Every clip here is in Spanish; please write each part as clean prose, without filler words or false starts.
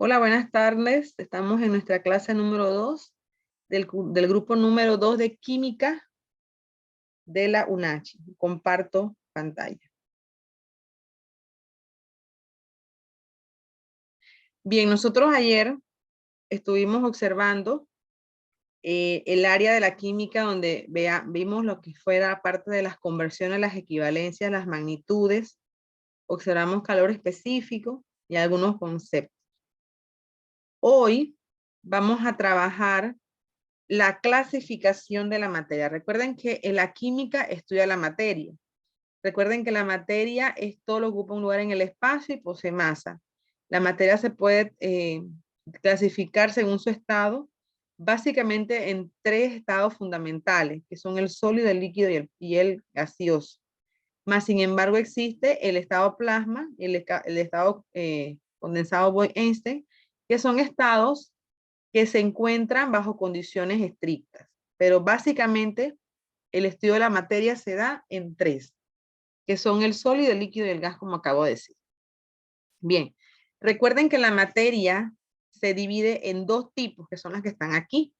Hola, buenas tardes. Estamos en nuestra clase número 2 del grupo número 2 de Química de la UNACHI. Comparto pantalla. Bien, nosotros ayer estuvimos observando el área de la química donde vimos lo que fuera parte de las conversiones, las equivalencias, las magnitudes. Observamos calor específico y algunos conceptos. Hoy vamos a trabajar la clasificación de la materia. Recuerden que en la química estudia la materia. Recuerden que la materia es todo lo que ocupa un lugar en el espacio y posee masa. La materia se puede clasificar según su estado, básicamente en tres estados fundamentales, que son el sólido, el líquido y el gaseoso. Más sin embargo, existe el estado plasma y el estado condensado Bose-Einstein, que son estados que se encuentran bajo condiciones estrictas. Pero básicamente el estudio de la materia se da en tres, que son el sólido, el líquido y el gas, como acabo de decir. Bien, recuerden que la materia se divide en dos tipos, que son las que están aquí.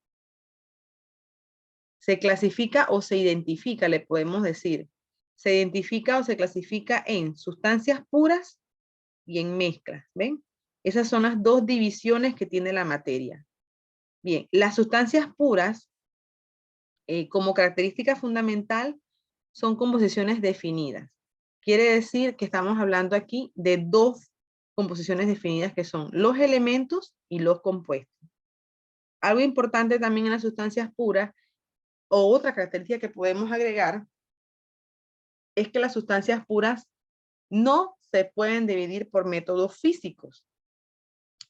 Se clasifica o se identifica, le podemos decir. Se identifica o se clasifica en sustancias puras y en mezclas, ¿ven? Esas son las dos divisiones que tiene la materia. Bien, las sustancias puras, como característica fundamental, son composiciones definidas. Quiere decir que estamos hablando aquí de dos composiciones definidas que son los elementos y los compuestos. Algo importante también en las sustancias puras, o otra característica que podemos agregar, es que las sustancias puras no se pueden dividir por métodos físicos.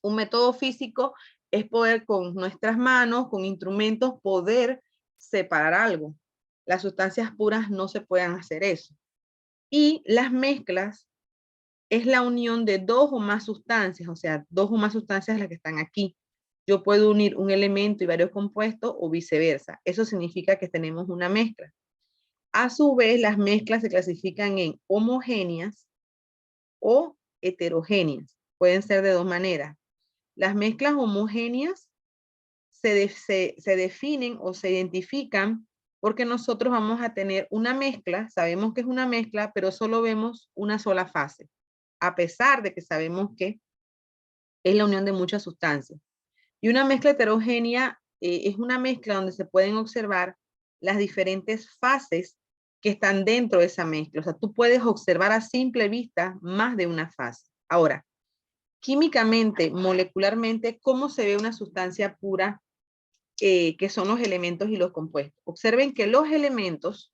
Un método físico es poder con nuestras manos, con instrumentos, poder separar algo. Las sustancias puras no se pueden hacer eso. Y las mezclas es la unión de dos o más sustancias, o sea, dos o más sustancias las que están aquí. Yo puedo unir un elemento y varios compuestos o viceversa. Eso significa que tenemos una mezcla. A su vez, las mezclas se clasifican en homogéneas o heterogéneas. Pueden ser de dos maneras. Las mezclas homogéneas se definen o se identifican porque nosotros vamos a tener una mezcla, sabemos que es una mezcla, pero solo vemos una sola fase, a pesar de que sabemos que es la unión de muchas sustancias. Y una mezcla heterogénea es una mezcla donde se pueden observar las diferentes fases que están dentro de esa mezcla. O sea, tú puedes observar a simple vista más de una fase. Ahora, químicamente, molecularmente, ¿cómo se ve una sustancia pura que son los elementos y los compuestos? Observen que los elementos,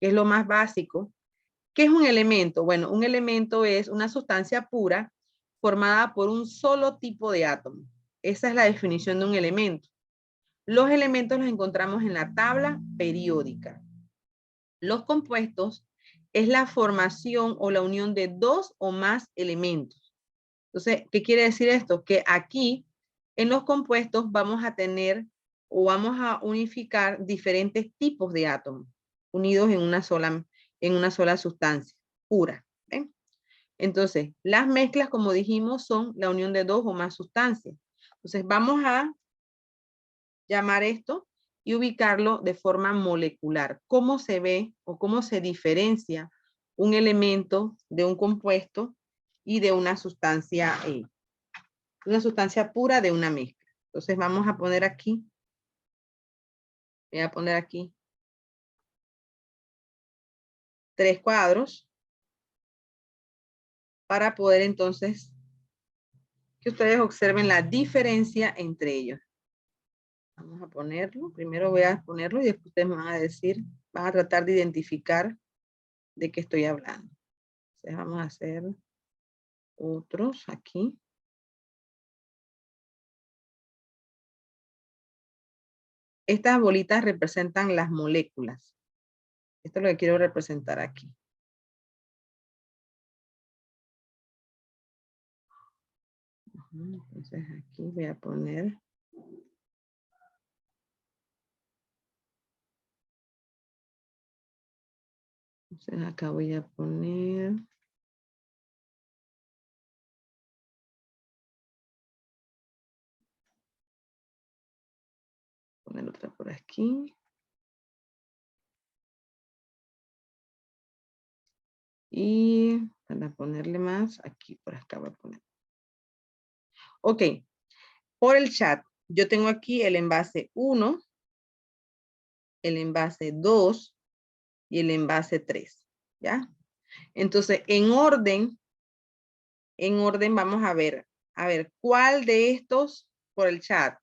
que es lo más básico, ¿qué es un elemento? Bueno, un elemento es una sustancia pura formada por un solo tipo de átomo. Esa es la definición de un elemento. Los elementos los encontramos en la tabla periódica. Los compuestos es la formación o la unión de dos o más elementos. Entonces, ¿qué quiere decir esto? Que aquí en los compuestos vamos a tener o vamos a unificar diferentes tipos de átomos unidos en una sola sustancia pura. ¿Ven? Entonces, las mezclas, como dijimos, son la unión de dos o más sustancias. Entonces, vamos a llamar esto y ubicarlo de forma molecular. ¿Cómo se ve o cómo se diferencia un elemento de un compuesto y de una sustancia pura de una mezcla? Entonces vamos a poner aquí, voy a poner aquí 3 cuadros para poder entonces que ustedes observen la diferencia entre ellos. Vamos a ponerlo, primero voy a ponerlo y después ustedes me van a decir, van a tratar de identificar de qué estoy hablando. Entonces vamos a hacer otros aquí. Estas bolitas representan las moléculas. Esto es lo que quiero representar aquí. Entonces aquí voy a poner. Entonces acá voy a poner. poner otra por aquí. Y para ponerle más, aquí por acá voy a poner. Ok, por el chat, yo tengo aquí el envase 1, el envase 2 y el envase 3, ¿ya? Entonces, en orden vamos a ver, ¿cuál de estos, por el chat,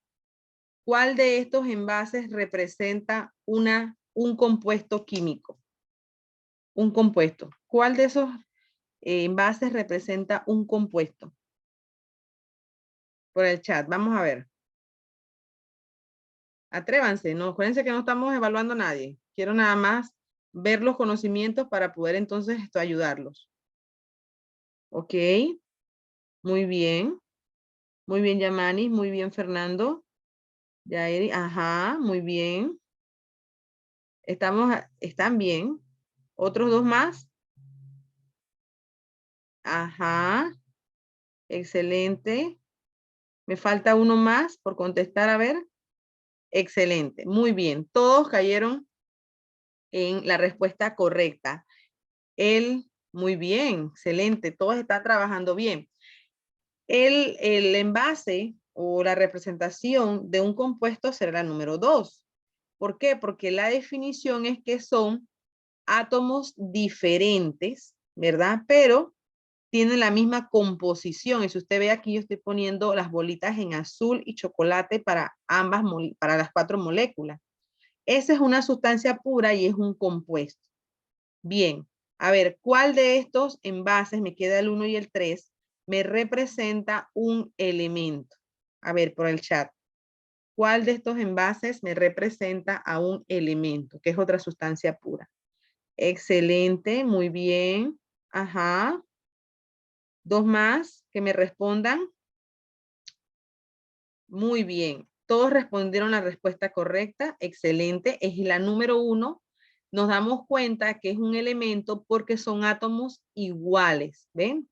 cuál de estos envases representa un compuesto químico? Un compuesto. ¿Cuál de esos envases representa un compuesto? Por el chat, vamos a ver. Atrévanse, no, acuérdense que no estamos evaluando a nadie. Quiero nada más ver los conocimientos para poder entonces ayudarlos. Ok, muy bien. Muy bien, Yamani, muy bien, Fernando. Yairi, ajá, muy bien. Están bien. ¿Otros dos más? Ajá, excelente. Me falta uno más por contestar, a ver. Excelente, muy bien. Todos cayeron en la respuesta correcta. Muy bien, excelente. Todos están trabajando bien. El envase o la representación de un compuesto será la número 2. ¿Por qué? Porque la definición es que son átomos diferentes, ¿verdad? Pero tienen la misma composición. Y si usted ve aquí, yo estoy poniendo las bolitas en azul y chocolate para para las 4 moléculas. Esa es una sustancia pura y es un compuesto. Bien, a ver, ¿cuál de estos envases, me queda el 1 y el 3, me representa un elemento? A ver, por el chat. ¿Cuál de estos envases me representa a un elemento, que es otra sustancia pura? Excelente, muy bien. Ajá. Dos más que me respondan. Muy bien. Todos respondieron la respuesta correcta. Excelente. Es la número 1. Nos damos cuenta que es un elemento porque son átomos iguales. ¿Ven?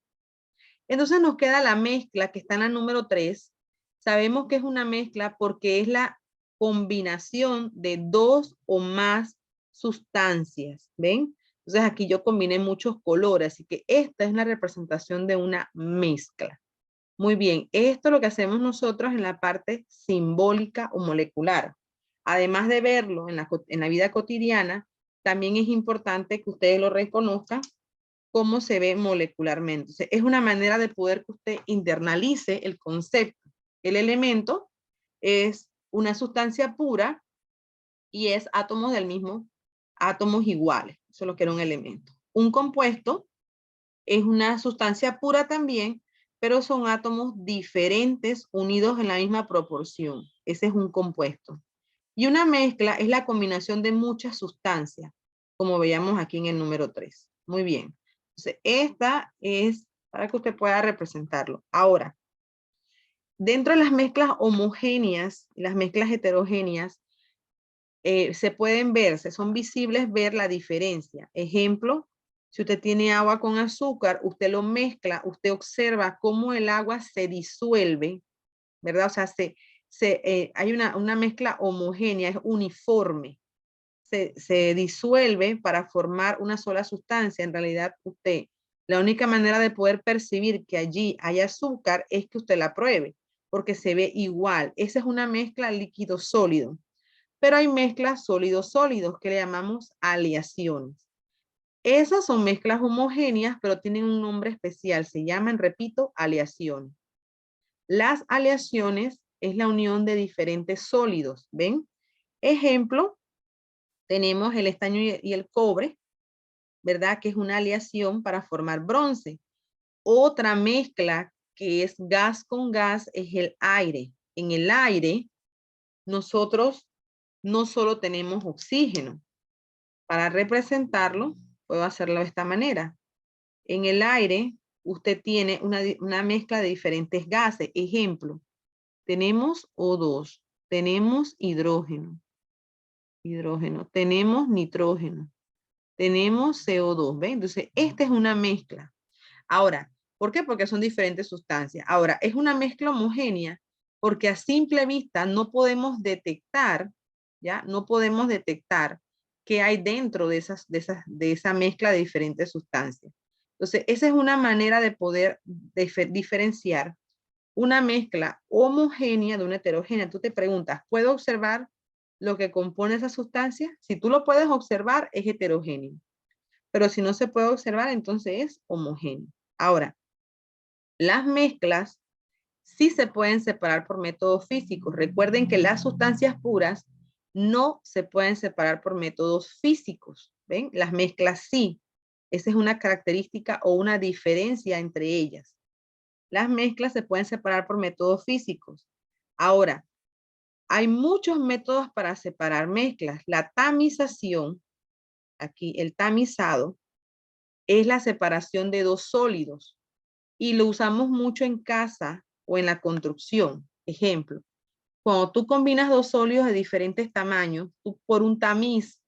Entonces nos queda la mezcla que está en la número 3. Sabemos que es una mezcla porque es la combinación de 2 o más sustancias. ¿Ven? Entonces aquí yo combiné muchos colores, así que esta es la representación de una mezcla. Muy bien, esto es lo que hacemos nosotros en la parte simbólica o molecular. Además de verlo en la vida cotidiana, también es importante que ustedes lo reconozcan cómo se ve molecularmente. Entonces, es una manera de poder que usted internalice el concepto. El elemento es una sustancia pura y es átomos del mismo, átomos iguales. Eso es lo que era un elemento. Un compuesto es una sustancia pura también, pero son átomos diferentes unidos en la misma proporción. Ese es un compuesto. Y una mezcla es la combinación de muchas sustancias, como veíamos aquí en el número 3. Muy bien. Entonces, esta es para que usted pueda representarlo. Ahora, dentro de las mezclas homogéneas y las mezclas heterogéneas, se pueden ver, son visibles ver la diferencia. Ejemplo, si usted tiene agua con azúcar, usted lo mezcla, usted observa cómo el agua se disuelve, ¿verdad? O sea, hay una mezcla homogénea, es uniforme. Se disuelve para formar una sola sustancia. En realidad, la única manera de poder percibir que allí hay azúcar es que usted la pruebe, porque se ve igual. Esa es una mezcla líquido-sólido. Pero hay mezclas sólidos-sólidos que le llamamos aleaciones. Esas son mezclas homogéneas, pero tienen un nombre especial. Se llaman, repito, aleaciones. Las aleaciones es la unión de diferentes sólidos. ¿Ven? Ejemplo, tenemos el estaño y el cobre, ¿verdad? Que es una aleación para formar bronce. Otra mezcla que es gas con gas es el aire. En el aire, nosotros no solo tenemos oxígeno. Para representarlo, puedo hacerlo de esta manera. En el aire, usted tiene una mezcla de diferentes gases. Ejemplo, tenemos O2, tenemos hidrógeno, tenemos nitrógeno, tenemos CO2, ¿ven? Entonces, esta es una mezcla. Ahora, ¿por qué? Porque son diferentes sustancias. Ahora, es una mezcla homogénea porque a simple vista no podemos detectar ¿ya? No podemos detectar qué hay dentro de esa mezcla de diferentes sustancias. Entonces, esa es una manera de poder diferenciar una mezcla homogénea de una heterogénea. Tú te preguntas, ¿puedo observar lo que compone esa sustancia? Si tú lo puedes observar, es heterogéneo. Pero si no se puede observar, entonces es homogéneo. Ahora, las mezclas sí se pueden separar por métodos físicos. Recuerden que las sustancias puras no se pueden separar por métodos físicos. ¿Ven? Las mezclas sí. Esa es una característica o una diferencia entre ellas. Las mezclas se pueden separar por métodos físicos. Ahora, hay muchos métodos para separar mezclas. La tamización, aquí el tamizado, es la separación de dos sólidos y lo usamos mucho en casa o en la construcción. Ejemplo, cuando tú combinas dos sólidos de diferentes tamaños, tú por un tamiz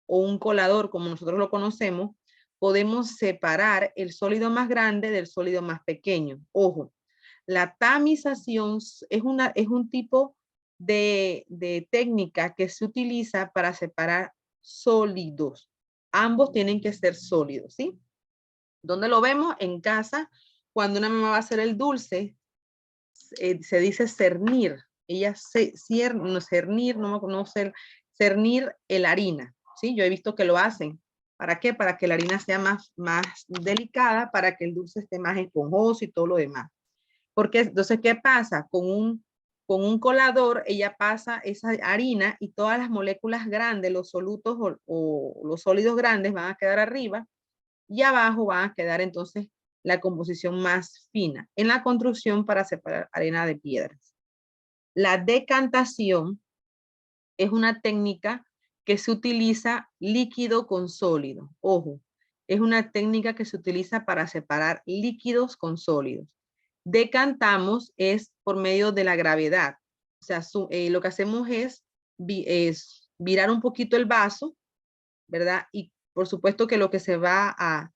o un colador, como nosotros lo conocemos, podemos separar el sólido más grande del sólido más pequeño. Ojo, la tamización es un tipo de técnica que se utiliza para separar sólidos. Ambos tienen que ser sólidos, ¿sí? ¿Dónde lo vemos? En casa, cuando una mamá va a hacer el dulce, se dice cernir. Ella cernir, no sé, cernir la harina, ¿sí? Yo he visto que lo hacen. ¿Para qué? Para que la harina sea más delicada, para que el dulce esté más esponjoso y todo lo demás. Porque entonces, ¿qué pasa? Con un colador, ella pasa esa harina y todas las moléculas grandes, los solutos o los sólidos grandes van a quedar arriba y abajo van a quedar entonces la composición más fina en la construcción para separar arena de piedras. La decantación es una técnica que se utiliza líquido con sólido. Ojo, es una técnica que se utiliza para separar líquidos con sólidos. Decantamos es por medio de la gravedad. O sea, lo que hacemos es virar un poquito el vaso, ¿verdad? Y por supuesto que lo que se va a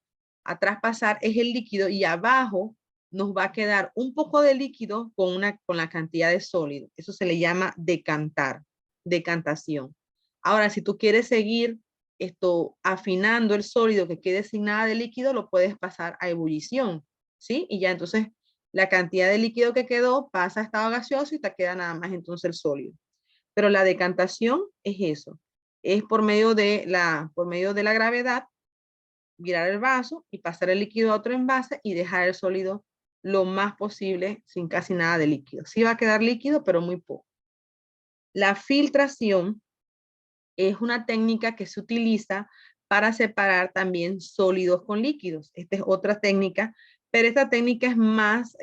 traspasar es el líquido y abajo nos va a quedar un poco de líquido con la cantidad de sólido. Eso se le llama decantar, decantación. Ahora, si tú quieres seguir afinando el sólido que quede sin nada de líquido, lo puedes pasar a ebullición, ¿sí? Y ya entonces la cantidad de líquido que quedó pasa a estado gaseoso y te queda nada más entonces el sólido. Pero la decantación es eso, es por medio de la gravedad, virar el vaso y pasar el líquido a otro envase y dejar el sólido lo más posible sin casi nada de líquido. Sí va a quedar líquido, pero muy poco. La filtración es una técnica que se utiliza para separar también sólidos con líquidos. Esta es otra técnica, pero esta técnica es más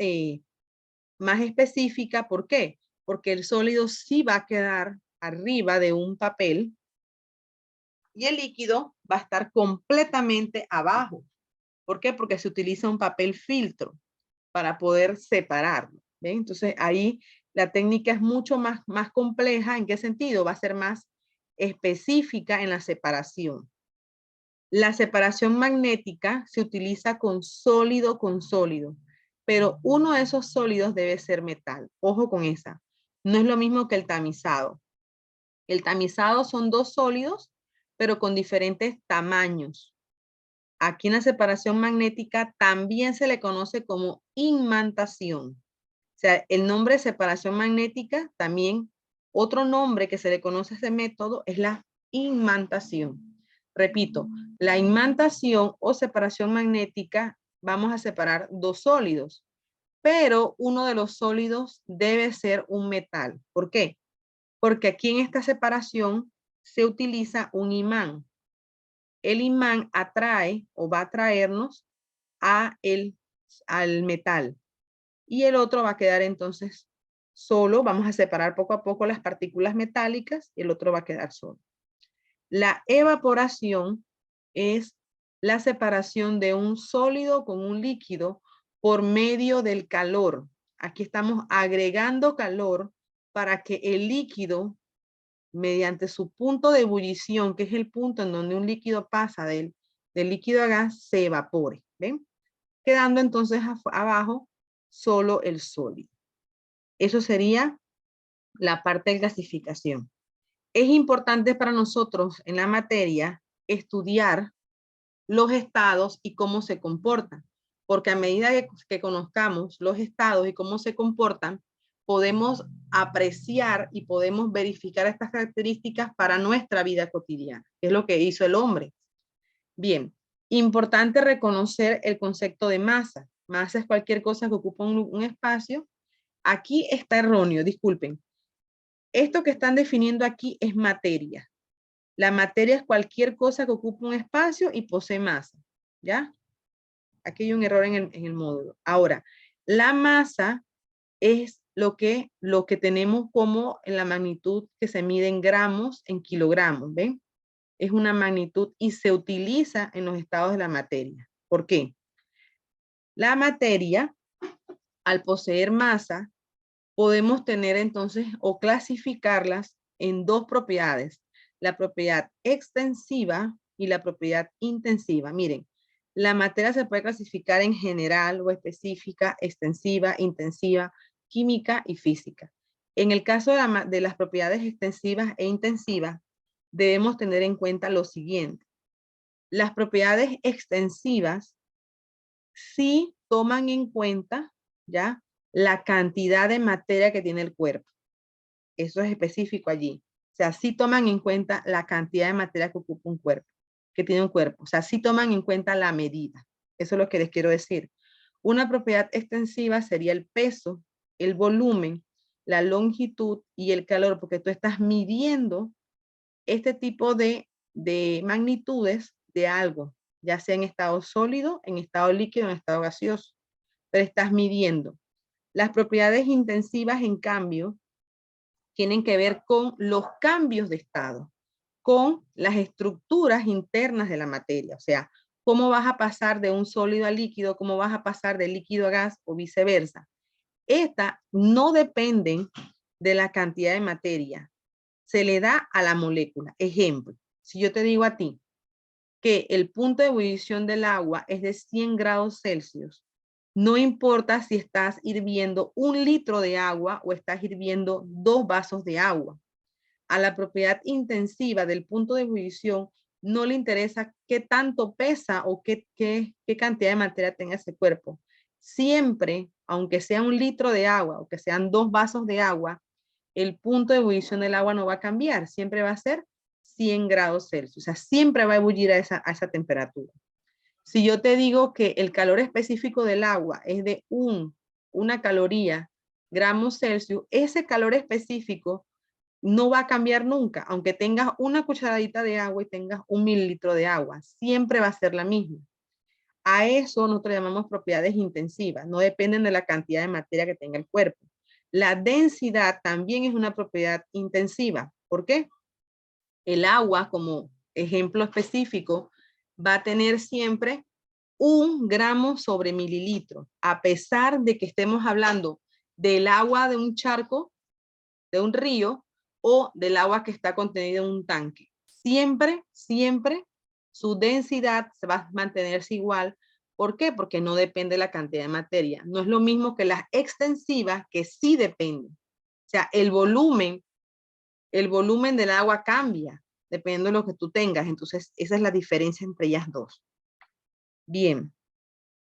específica. ¿Por qué? Porque el sólido sí va a quedar arriba de un papel y el líquido va a estar completamente abajo. ¿Por qué? Porque se utiliza un papel filtro para poder separarlo. ¿Ven? Entonces ahí la técnica es mucho más compleja. ¿En qué sentido? Va a ser más específica en la separación. La separación magnética se utiliza con sólido, pero uno de esos sólidos debe ser metal. Ojo con esa. No es lo mismo que el tamizado. El tamizado son dos sólidos, pero con diferentes tamaños. Aquí en la separación magnética también se le conoce como imantación. O sea, el nombre de separación magnética también, otro nombre que se le conoce a ese método es la imantación. Repito, la imantación o separación magnética, vamos a separar dos sólidos, pero uno de los sólidos debe ser un metal. ¿Por qué? Porque aquí en esta separación se utiliza un imán. El imán atrae o va a atraernos al metal y el otro va a quedar entonces solo. Vamos a separar poco a poco las partículas metálicas y el otro va a quedar solo. La evaporación es la separación de un sólido con un líquido por medio del calor. Aquí estamos agregando calor para que el líquido, mediante su punto de ebullición, que es el punto en donde un líquido pasa del líquido a gas, se evapore. ¿Ven? Quedando entonces abajo solo el sólido. Eso sería la parte de gasificación. es importante para nosotros en la materia estudiar los estados y cómo se comportan, porque a medida que conozcamos los estados y cómo se comportan, podemos apreciar y podemos verificar estas características para nuestra vida cotidiana, que es lo que hizo el hombre. Bien, importante reconocer el concepto de masa. Masa es cualquier cosa que ocupa un espacio. Aquí está erróneo, disculpen. Esto que están definiendo aquí es materia. La materia es cualquier cosa que ocupa un espacio y posee masa, ¿ya? Aquí hay un error en el módulo. Ahora, la masa es lo que tenemos como en la magnitud que se mide en gramos, en kilogramos, ¿ven? Es una magnitud y se utiliza en los estados de la materia. ¿Por qué? La materia, al poseer masa, podemos tener entonces o clasificarlas en dos propiedades, la propiedad extensiva y la propiedad intensiva. Miren, la materia se puede clasificar en general o específica, extensiva, intensiva, química y física. En el caso de las propiedades extensivas e intensivas, debemos tener en cuenta lo siguiente. Las propiedades extensivas sí toman en cuenta, ¿ya?, la cantidad de materia que tiene el cuerpo. Eso es específico allí. O sea, sí toman en cuenta la cantidad de materia que ocupa un cuerpo, que tiene un cuerpo. O sea, sí toman en cuenta la medida. Eso es lo que les quiero decir. Una propiedad extensiva sería el peso, el volumen, la longitud y el calor, porque tú estás midiendo este tipo de magnitudes de algo, ya sea en estado sólido, en estado líquido, en estado gaseoso. Pero estás midiendo. Las propiedades intensivas, en cambio, tienen que ver con los cambios de estado, con las estructuras internas de la materia. O sea, cómo vas a pasar de un sólido a líquido, cómo vas a pasar de líquido a gas o viceversa. Estas no dependen de la cantidad de materia. Se le da a la molécula. Ejemplo, si yo te digo a ti que el punto de ebullición del agua es de 100 grados Celsius, no importa si estás hirviendo 1 litro de agua o estás hirviendo 2 vasos de agua. A la propiedad intensiva del punto de ebullición no le interesa qué tanto pesa o qué cantidad de materia tenga ese cuerpo. Siempre, aunque sea 1 litro de agua o que sean 2 vasos de agua, el punto de ebullición del agua no va a cambiar. Siempre va a ser 100 grados Celsius. O sea, siempre va a ebullir a esa temperatura. Si yo te digo que el calor específico del agua es de una caloría gramos Celsius, ese calor específico no va a cambiar nunca, aunque tengas una cucharadita de agua y tengas 1 mililitro de agua, siempre va a ser la misma. A eso nosotros llamamos propiedades intensivas, no dependen de la cantidad de materia que tenga el cuerpo. La densidad también es una propiedad intensiva. ¿Por qué? El agua, como ejemplo específico, va a tener siempre 1 gramo sobre mililitro, a pesar de que estemos hablando del agua de un charco, de un río, o del agua que está contenida en un tanque. Siempre, siempre su densidad se va a mantenerse igual. ¿Por qué? Porque no depende de la cantidad de materia. No es lo mismo que las extensivas, que sí dependen. O sea, el volumen del agua cambia dependiendo de lo que tú tengas. Entonces, esa es la diferencia entre ellas dos. Bien,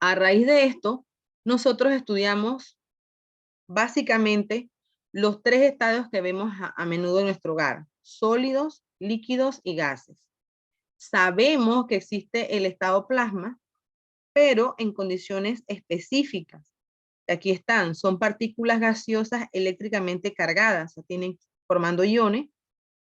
a raíz de esto, nosotros estudiamos básicamente los 3 estados que vemos a menudo en nuestro hogar: sólidos, líquidos y gases. Sabemos que existe el estado plasma, pero en condiciones específicas. Aquí están, son partículas gaseosas eléctricamente cargadas, o tienen formando iones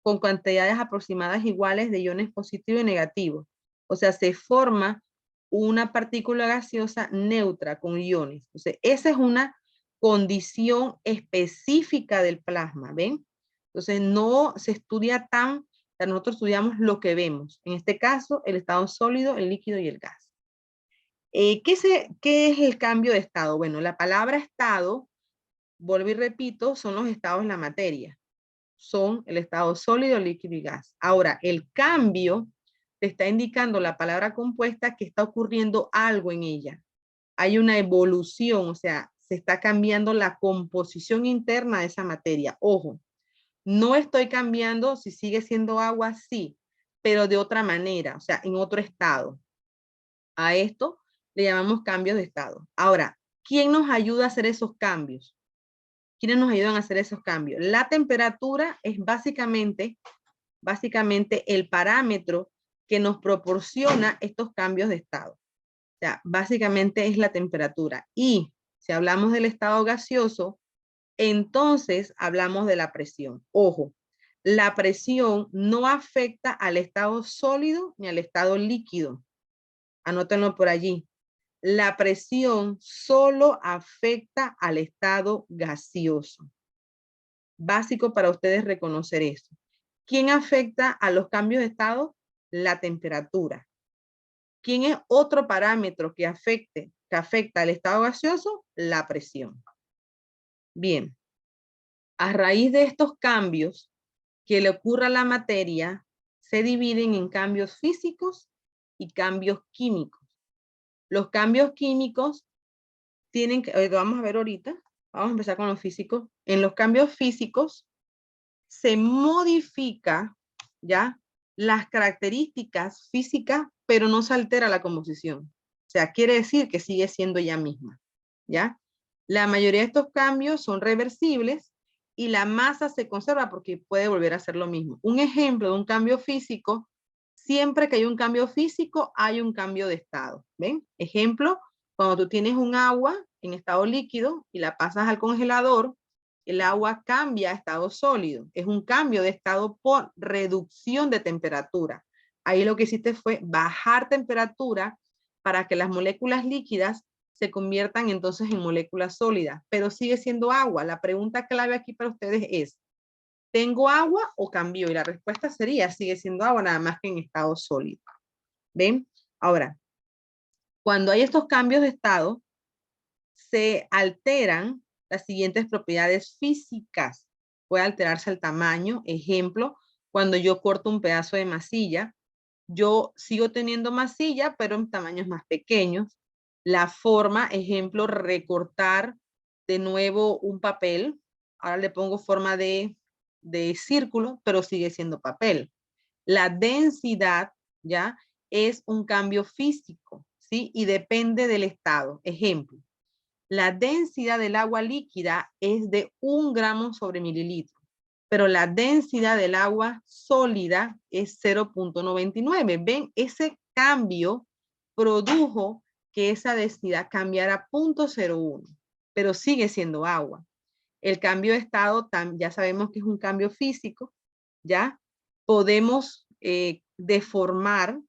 con cantidades aproximadas iguales de iones positivos y negativos. O sea, se forma una partícula gaseosa neutra con iones. Entonces, esa es una condición específica del plasma, ¿ven? Entonces, no se estudia nosotros estudiamos lo que vemos. En este caso, el estado sólido, el líquido y el gas. ¿Qué es el cambio de estado? Bueno, la palabra estado, vuelvo y repito, son los estados en la materia. Son el estado sólido, líquido y gas. Ahora, el cambio te está indicando la palabra compuesta que está ocurriendo algo en ella. Hay una evolución, o sea, se está cambiando la composición interna de esa materia. Ojo, No estoy cambiando, si sigue siendo agua, sí, pero de otra manera, o sea, en otro estado. A esto le llamamos cambios de estado. Ahora, ¿quién nos ayuda a hacer esos cambios? ¿Quiénes nos ayudan a hacer esos cambios? La temperatura es básicamente el parámetro que nos proporciona estos cambios de estado. O sea, básicamente es la temperatura. Y si hablamos del estado gaseoso, entonces hablamos de la presión. Ojo, la presión no afecta al estado sólido ni al estado líquido. Anótenlo por allí. La presión solo afecta al estado gaseoso. Básico para ustedes reconocer eso. ¿Quién afecta a los cambios de estado? La temperatura. ¿Quién es otro parámetro que afecta al estado gaseoso? La presión. Bien. A raíz de estos cambios que le ocurra a la materia, se dividen en cambios físicos y cambios químicos. Los cambios químicos tienen que, vamos a ver ahorita, vamos a empezar con los físicos. En los cambios físicos se modifica, ¿ya? Las características físicas, pero no se altera la composición. O sea, quiere decir que sigue siendo ella misma, ¿ya? La mayoría de estos cambios son reversibles y la masa se conserva porque puede volver a ser lo mismo. Un ejemplo de un cambio físico, siempre que hay un cambio físico, hay un cambio de estado, ¿ven? Ejemplo, cuando tú tienes un agua en estado líquido y la pasas al congelador, el agua cambia a estado sólido. Es un cambio de estado por reducción de temperatura. Ahí lo que hiciste fue bajar temperatura para que las moléculas líquidas se conviertan entonces en moléculas sólidas, pero sigue siendo agua. La pregunta clave aquí para ustedes es, ¿tengo agua o cambió? Y la respuesta sería, sigue siendo agua, nada más que en estado sólido. ¿Ven? Ahora, cuando hay estos cambios de estado, se alteran las siguientes propiedades físicas. Puede alterarse el tamaño. Ejemplo, cuando yo corto un pedazo de masilla, yo sigo teniendo masilla, pero en tamaños más pequeños. La forma, ejemplo, recortar de nuevo un papel. Ahora le pongo forma de círculo, pero sigue siendo papel. La densidad, ¿ya? Es un cambio físico, ¿sí? Y depende del estado. Ejemplo, la densidad del agua líquida es de 1 gramo sobre mililitro, pero la densidad del agua sólida es 0.99. ¿Ven? Ese cambio produjo que esa densidad cambiara a 0.01, pero sigue siendo agua. El cambio de estado ya sabemos que es un cambio físico, ¿ya? Podemos deformar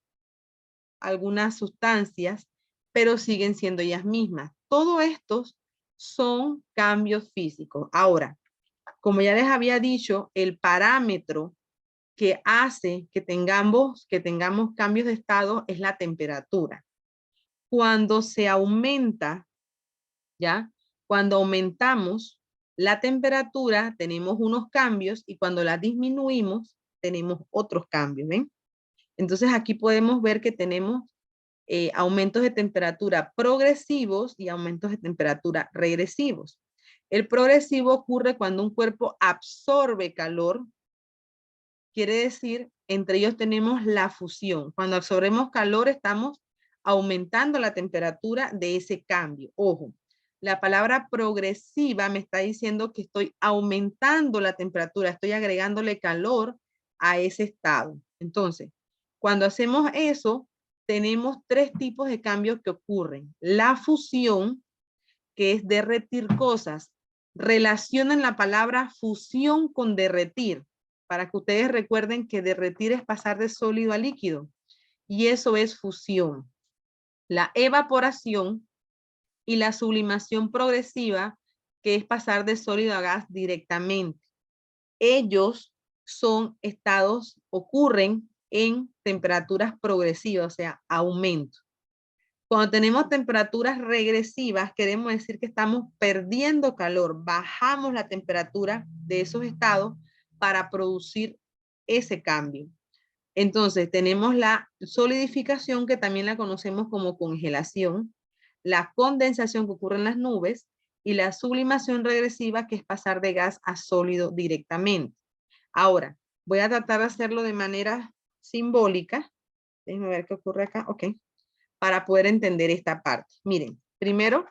algunas sustancias, pero siguen siendo ellas mismas. Todos estos son cambios físicos. Ahora, como ya les había dicho, el parámetro que hace que tengamos cambios de estado es la temperatura. Cuando se aumenta, ¿ya? Cuando aumentamos la temperatura, tenemos unos cambios y cuando la disminuimos, tenemos otros cambios, ¿ven? Entonces aquí podemos ver que tenemos aumentos de temperatura progresivos y aumentos de temperatura regresivos. El progresivo ocurre cuando un cuerpo absorbe calor, quiere decir, entre ellos tenemos la fusión. Cuando absorbemos calor estamos aumentando la temperatura de ese cambio. Ojo, la palabra progresiva me está diciendo que estoy aumentando la temperatura, estoy agregándole calor a ese estado. Entonces, cuando hacemos eso, tenemos 3 tipos de cambios que ocurren. La fusión, que es derretir cosas. Relacionan la palabra fusión con derretir, para que ustedes recuerden que derretir es pasar de sólido a líquido. Y eso es fusión. La evaporación y la sublimación progresiva, que es pasar de sólido a gas directamente. Ellos son estados, ocurren en temperaturas progresivas, o sea, aumento. Cuando tenemos temperaturas regresivas, queremos decir que estamos perdiendo calor, bajamos la temperatura de esos estados para producir ese cambio. Entonces, tenemos la solidificación, que también la conocemos como congelación, la condensación que ocurre en las nubes y la sublimación regresiva, que es pasar de gas a sólido directamente. Ahora, voy a tratar de hacerlo de manera simbólica. Déjenme ver qué ocurre acá. Ok. Para poder entender esta parte. Miren, primero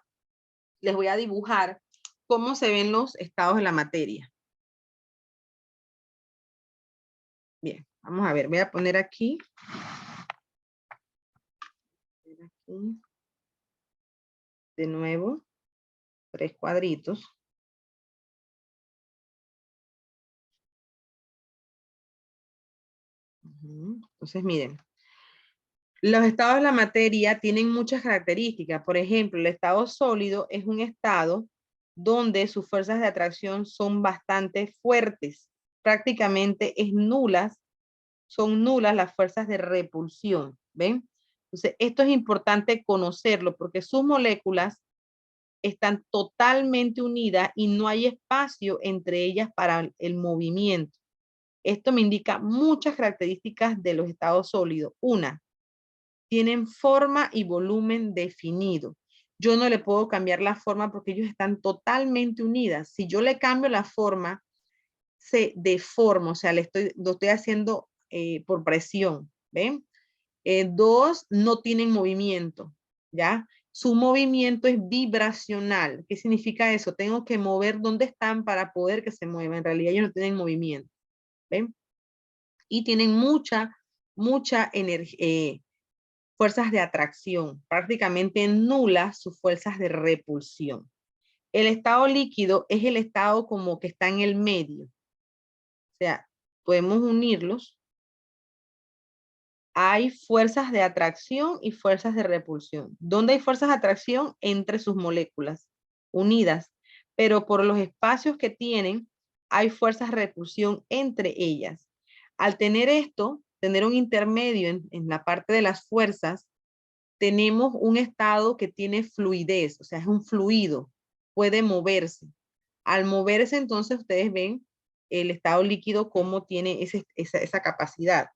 les voy a dibujar cómo se ven los estados de la materia. Bien, vamos a ver. Voy a poner aquí. De nuevo, 3 cuadritos. Entonces, miren, los estados de la materia tienen muchas características. Por ejemplo, el estado sólido es un estado donde sus fuerzas de atracción son bastante fuertes. Prácticamente son nulas las fuerzas de repulsión. ¿Ven? Entonces, esto es importante conocerlo porque sus moléculas están totalmente unidas y no hay espacio entre ellas para el movimiento. Esto me indica muchas características de los estados sólidos. Una, tienen forma y volumen definido. Yo no le puedo cambiar la forma porque ellos están totalmente unidas. Si yo le cambio la forma, se deforma, o sea, lo estoy haciendo por presión, ¿ven? Dos, no tienen movimiento, ¿ya? Su movimiento es vibracional. ¿Qué significa eso? Tengo que mover dónde están para poder que se muevan. En realidad ellos no tienen movimiento, ¿ven? Y tienen mucha energía, fuerzas de atracción, prácticamente nulas sus fuerzas de repulsión. El estado líquido es el estado como que está en el medio. O sea, podemos unirlos. Hay fuerzas de atracción y fuerzas de repulsión. ¿Dónde hay fuerzas de atracción? Entre sus moléculas unidas, pero por los espacios que tienen, hay fuerzas de repulsión entre ellas. Al tener esto, tener un intermedio en la parte de las fuerzas, tenemos un estado que tiene fluidez, o sea, es un fluido, puede moverse. Al moverse, entonces, ustedes ven el estado líquido cómo tiene esa capacidad.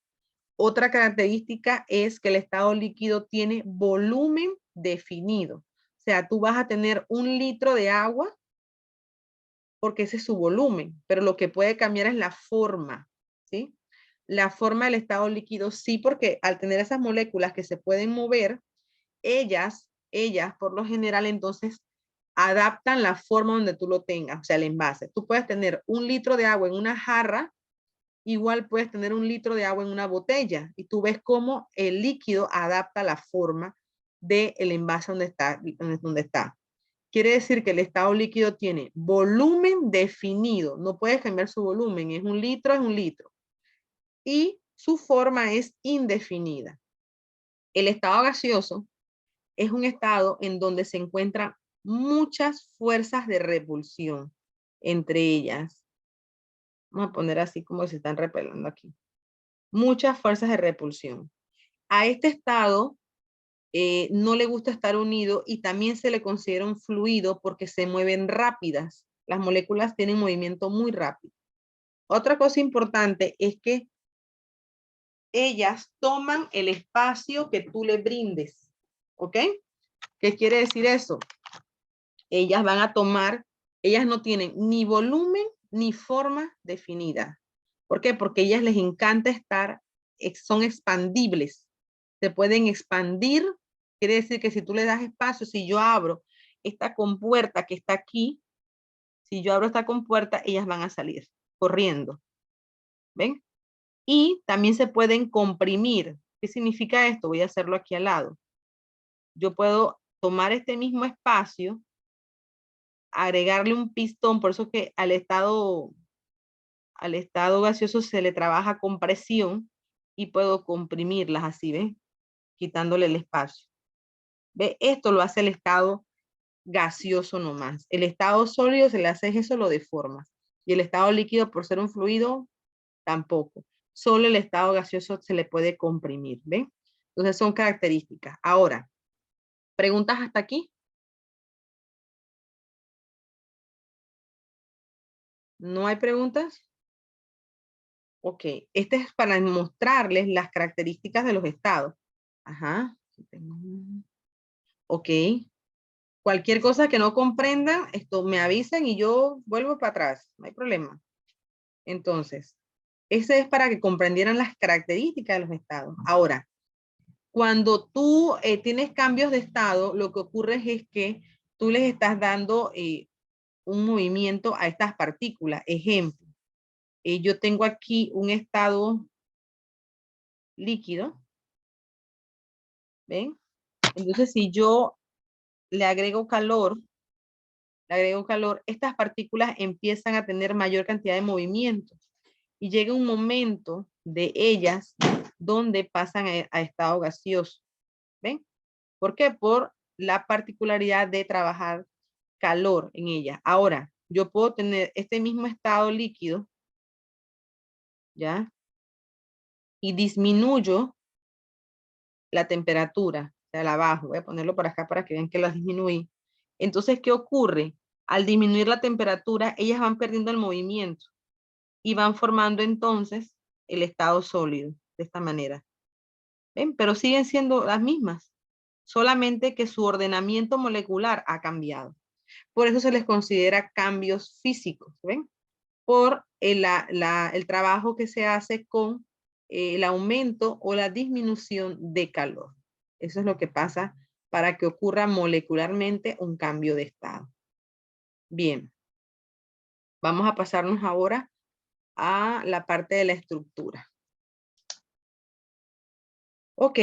Otra característica es que el estado líquido tiene volumen definido. O sea, tú vas a tener 1 litro de agua porque ese es su volumen, pero lo que puede cambiar es la forma, ¿sí? La forma del estado líquido sí, porque al tener esas moléculas que se pueden mover, ellas por lo general entonces adaptan la forma donde tú lo tengas, o sea, el envase. Tú puedes tener 1 litro de agua en una jarra, igual puedes tener 1 litro de agua en una botella y tú ves cómo el líquido adapta la forma del envase donde está. Quiere decir que el estado líquido tiene volumen definido, no puedes cambiar su volumen, es 1 litro, es 1 litro. Y su forma es indefinida. El estado gaseoso es un estado en donde se encuentran muchas fuerzas de repulsión entre ellas. Vamos a poner así como se están repelando aquí. Muchas fuerzas de repulsión. A este estado no le gusta estar unido y también se le considera un fluido porque se mueven rápidas. Las moléculas tienen movimiento muy rápido. Otra cosa importante es que ellas toman el espacio que tú le brindes. ¿Ok? ¿Qué quiere decir eso? Ellas van a tomar, ellas no tienen ni volumen ni forma definida. ¿Por qué? Porque a ellas les encanta son expandibles. Se pueden expandir. Quiere decir que si tú le das espacio, si yo abro esta compuerta que está aquí, si yo abro esta compuerta, ellas van a salir corriendo. ¿Ven? Y también se pueden comprimir. ¿Qué significa esto? Voy a hacerlo aquí al lado. Yo puedo tomar este mismo espacio, agregarle un pistón, por eso que al estado gaseoso se le trabaja con presión y puedo comprimirlas así, ¿ven? Quitándole el espacio. ¿Ve? Esto lo hace el estado gaseoso nomás. El estado sólido se le hace eso, lo deforma. Y el estado líquido, por ser un fluido, tampoco. Solo el estado gaseoso se le puede comprimir, ¿ven? Entonces son características. Ahora, ¿preguntas hasta aquí? ¿No hay preguntas? Ok, este es para mostrarles las características de los estados. Ajá. Ok. Cualquier cosa que no comprendan, esto me avisan y yo vuelvo para atrás. No hay problema. Entonces, Ese es para que comprendieran las características de los estados. Ahora, cuando tú tienes cambios de estado, lo que ocurre es que tú les estás dando un movimiento a estas partículas. Ejemplo, yo tengo aquí un estado líquido. ¿Ven? Entonces, si yo le agrego calor, estas partículas empiezan a tener mayor cantidad de movimiento y llega un momento de ellas donde pasan a estado gaseoso. ¿Ven? ¿Por qué? Por la particularidad de trabajar calor en ella. Ahora, yo puedo tener este mismo estado líquido, ¿ya? Y disminuyo la temperatura, o sea, la bajo. Voy a ponerlo por acá para que vean que la disminuí. Entonces, ¿qué ocurre? Al disminuir la temperatura, ellas van perdiendo el movimiento y van formando entonces el estado sólido, de esta manera. ¿Ven? Pero siguen siendo las mismas, solamente que su ordenamiento molecular ha cambiado. Por eso se les considera cambios físicos, ¿ven? Por el trabajo que se hace con el aumento o la disminución de calor. Eso es lo que pasa para que ocurra molecularmente un cambio de estado. Bien, vamos a pasarnos ahora a la parte de la estructura. Ok,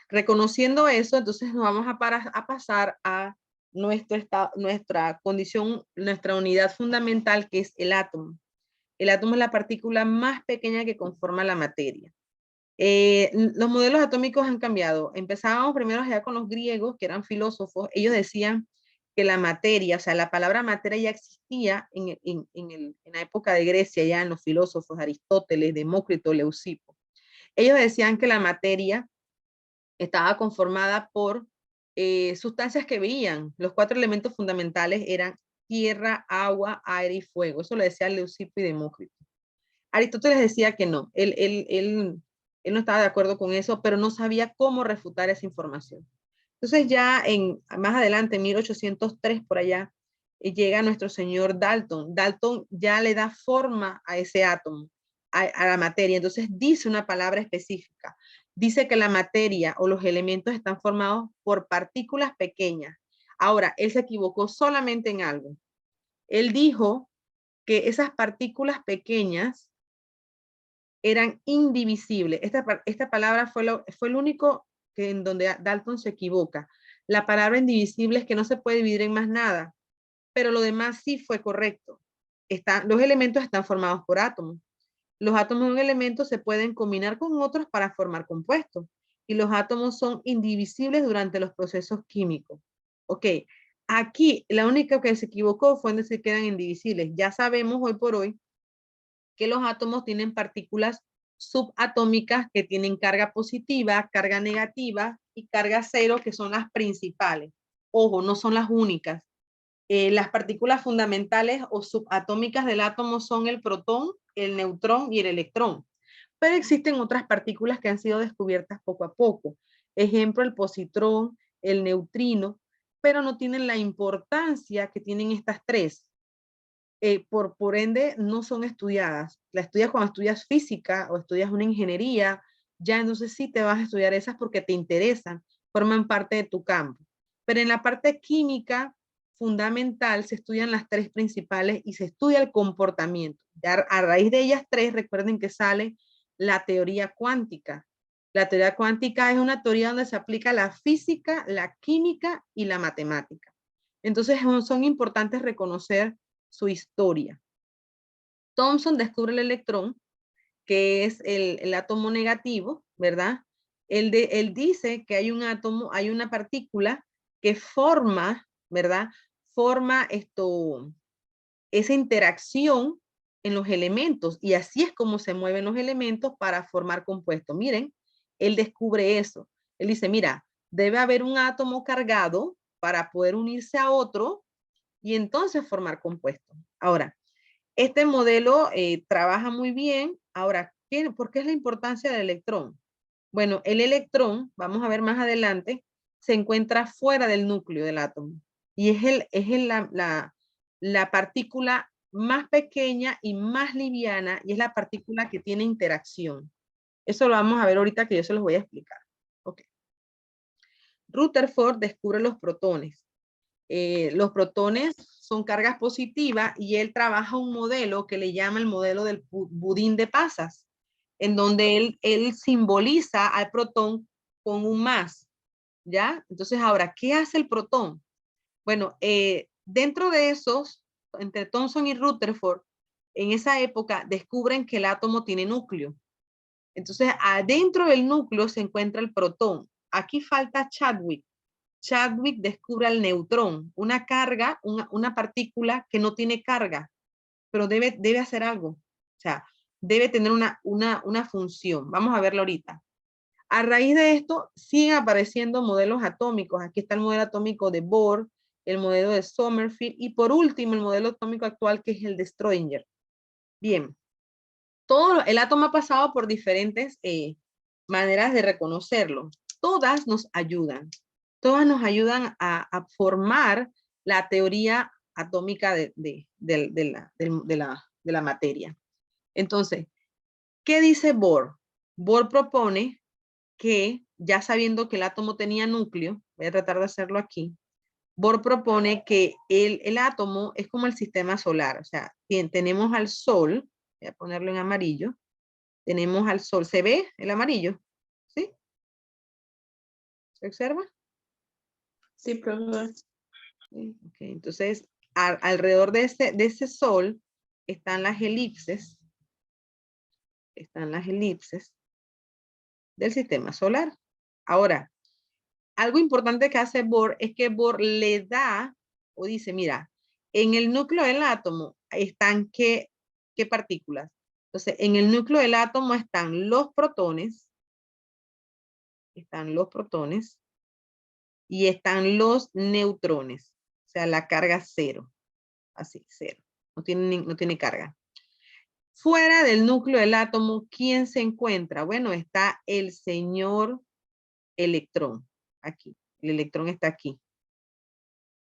reconociendo eso, entonces nos vamos a pasar a nuestra condición, nuestra unidad fundamental, que es el átomo. El átomo es la partícula más pequeña que conforma la materia. Los modelos atómicos han cambiado. Empezábamos primero ya con los griegos, que eran filósofos. Ellos decían que la materia, o sea, la palabra materia ya existía en la época de Grecia, ya en los filósofos, Aristóteles, Demócrito, Leucipo. Ellos decían que la materia estaba conformada por sustancias que veían. Los 4 elementos fundamentales eran tierra, agua, aire y fuego. Eso lo decía Leucipo y Demócrito. Aristóteles decía que no, él no estaba de acuerdo con eso, pero no sabía cómo refutar esa información. Entonces ya más adelante, en 1803 por allá, llega nuestro señor Dalton. Dalton ya le da forma a ese átomo, a la materia. Entonces dice una palabra específica. Dice que la materia o los elementos están formados por partículas pequeñas. Ahora, él se equivocó solamente en algo. Él dijo que esas partículas pequeñas eran indivisibles. Esta palabra fue el único que en donde Dalton se equivoca. La palabra indivisible es que no se puede dividir en más nada, pero lo demás sí fue correcto. Los elementos están formados por átomos. Los átomos de un elemento se pueden combinar con otros para formar compuestos. Y los átomos son indivisibles durante los procesos químicos. Ok, aquí la única que se equivocó fue en decir que eran indivisibles. Ya sabemos hoy por hoy que los átomos tienen partículas subatómicas que tienen carga positiva, carga negativa y carga cero, que son las principales. Ojo, no son las únicas. Las partículas fundamentales o subatómicas del átomo son el protón, el neutrón y el electrón. Pero existen otras partículas que han sido descubiertas poco a poco. Ejemplo, el positrón, el neutrino, pero no tienen la importancia que tienen estas tres. Por ende, no son estudiadas. La estudias cuando estudias física o estudias una ingeniería, ya entonces sí te vas a estudiar esas porque te interesan, forman parte de tu campo. Pero en la parte química fundamental se estudian las tres principales y se estudia el comportamiento. Ya a raíz de ellas tres, recuerden que sale la teoría cuántica. La teoría cuántica es una teoría donde se aplica la física, la química y la matemática. Entonces son importantes reconocer su historia. Thomson descubre el electrón, que es el átomo negativo, ¿verdad? Él dice que hay un átomo, hay una partícula que forma, ¿verdad? Forma esa interacción en los elementos y así es como se mueven los elementos para formar compuestos. Miren, él descubre eso. Él dice, mira, debe haber un átomo cargado para poder unirse a otro y entonces formar compuestos. Ahora, este modelo trabaja muy bien. Ahora, ¿por qué es la importancia del electrón? Bueno, el electrón, vamos a ver más adelante, se encuentra fuera del núcleo del átomo y es la partícula más pequeña y más liviana, y es la partícula que tiene interacción. Eso lo vamos a ver ahorita que yo se los voy a explicar. Ok. Rutherford descubre los protones. Los protones son cargas positivas y él trabaja un modelo que le llama el modelo del budín de pasas, en donde él simboliza al protón con un más, ¿ya? Entonces, ahora, ¿qué hace el protón? Bueno, dentro de esos, entre Thomson y Rutherford, en esa época descubren que el átomo tiene núcleo. Entonces, adentro del núcleo se encuentra el protón. Aquí falta Chadwick. Chadwick descubre el neutrón, una carga, una partícula que no tiene carga, pero debe hacer algo. O sea, debe tener una función. Vamos a verlo ahorita. A raíz de esto, siguen apareciendo modelos atómicos. Aquí está el modelo atómico de Bohr, el modelo de Sommerfeld y por último el modelo atómico actual que es el de Schrödinger. Bien, todo el átomo ha pasado por diferentes maneras de reconocerlo. Todas nos ayudan. Todas nos ayudan a formar la teoría atómica de la materia. Entonces, ¿qué dice Bohr? Bohr propone que, ya sabiendo que el átomo tenía núcleo, voy a tratar de hacerlo aquí, Bohr propone que el átomo es como el sistema solar, o sea, tenemos al Sol, voy a ponerlo en amarillo, tenemos al Sol, ¿se ve el amarillo? ¿Sí? ¿Se observa? Sí, profesor. Sí, okay. Entonces, alrededor de ese Sol están las elipses del sistema solar. Ahora, algo importante que hace Bohr es que Bohr le da o dice, mira, en el núcleo del átomo están ¿qué partículas? Entonces, en el núcleo del átomo están los protones y están los neutrones, o sea, la carga cero, así, cero, no tiene carga. Fuera del núcleo del átomo, ¿quién se encuentra? Bueno, está el señor electrón, aquí, el electrón está aquí,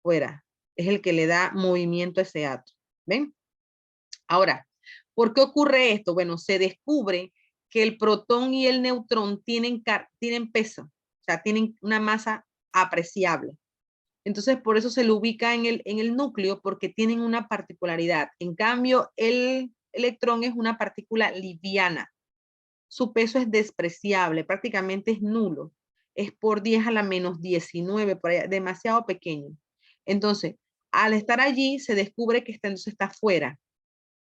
fuera, es el que le da movimiento a ese átomo, ¿ven? Ahora, ¿por qué ocurre esto? Bueno, se descubre que el protón y el neutrón tienen peso, o sea, tienen una masa apreciable. Entonces, por eso se lo ubica en el núcleo, porque tienen una particularidad. En cambio, el electrón es una partícula liviana. Su peso es despreciable, prácticamente es nulo. Es por 10 a la menos 19, por allá, demasiado pequeño. Entonces, al estar allí, se descubre que entonces está fuera.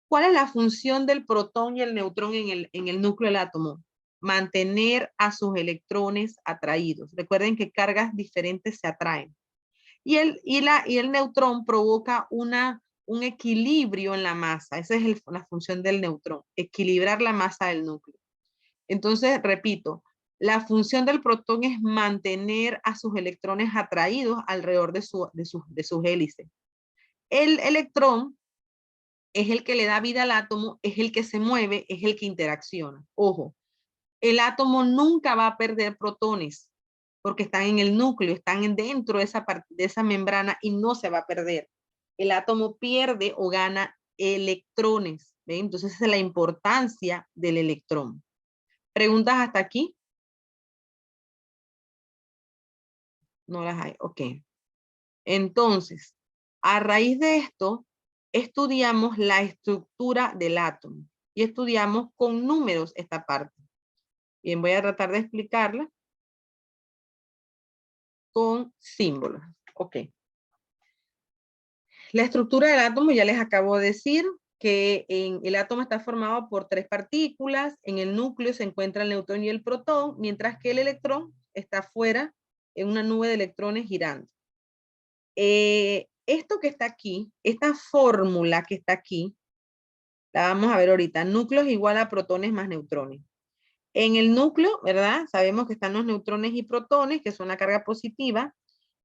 ¿Cuál es la función del protón y el neutrón en el núcleo del átomo? Mantener a sus electrones atraídos. Recuerden que cargas diferentes se atraen. Y el neutrón provoca un equilibrio en la masa. Esa es la función del neutrón, equilibrar la masa del núcleo. Entonces, repito, la función del protón es mantener a sus electrones atraídos alrededor de sus hélices. El electrón es el que le da vida al átomo, es el que se mueve, es el que interacciona. Ojo, el átomo nunca va a perder protones porque están en el núcleo, están dentro de esa membrana y no se va a perder. El átomo pierde o gana electrones. ¿Ven? Entonces esa es la importancia del electrón. ¿Preguntas hasta aquí? No las hay. Ok. Entonces, a raíz de esto, estudiamos la estructura del átomo y estudiamos con números esta parte. Bien, voy a tratar de explicarla con símbolos. Ok. La estructura del átomo ya les acabo de decir que el átomo está formado por 3 partículas. En el núcleo se encuentra el neutrón y el protón, mientras que el electrón está fuera en una nube de electrones girando. Esto que está aquí, esta fórmula que está aquí, la vamos a ver ahorita. Núcleo es igual a protones más neutrones. En el núcleo, ¿verdad? Sabemos que están los neutrones y protones, que son la carga positiva.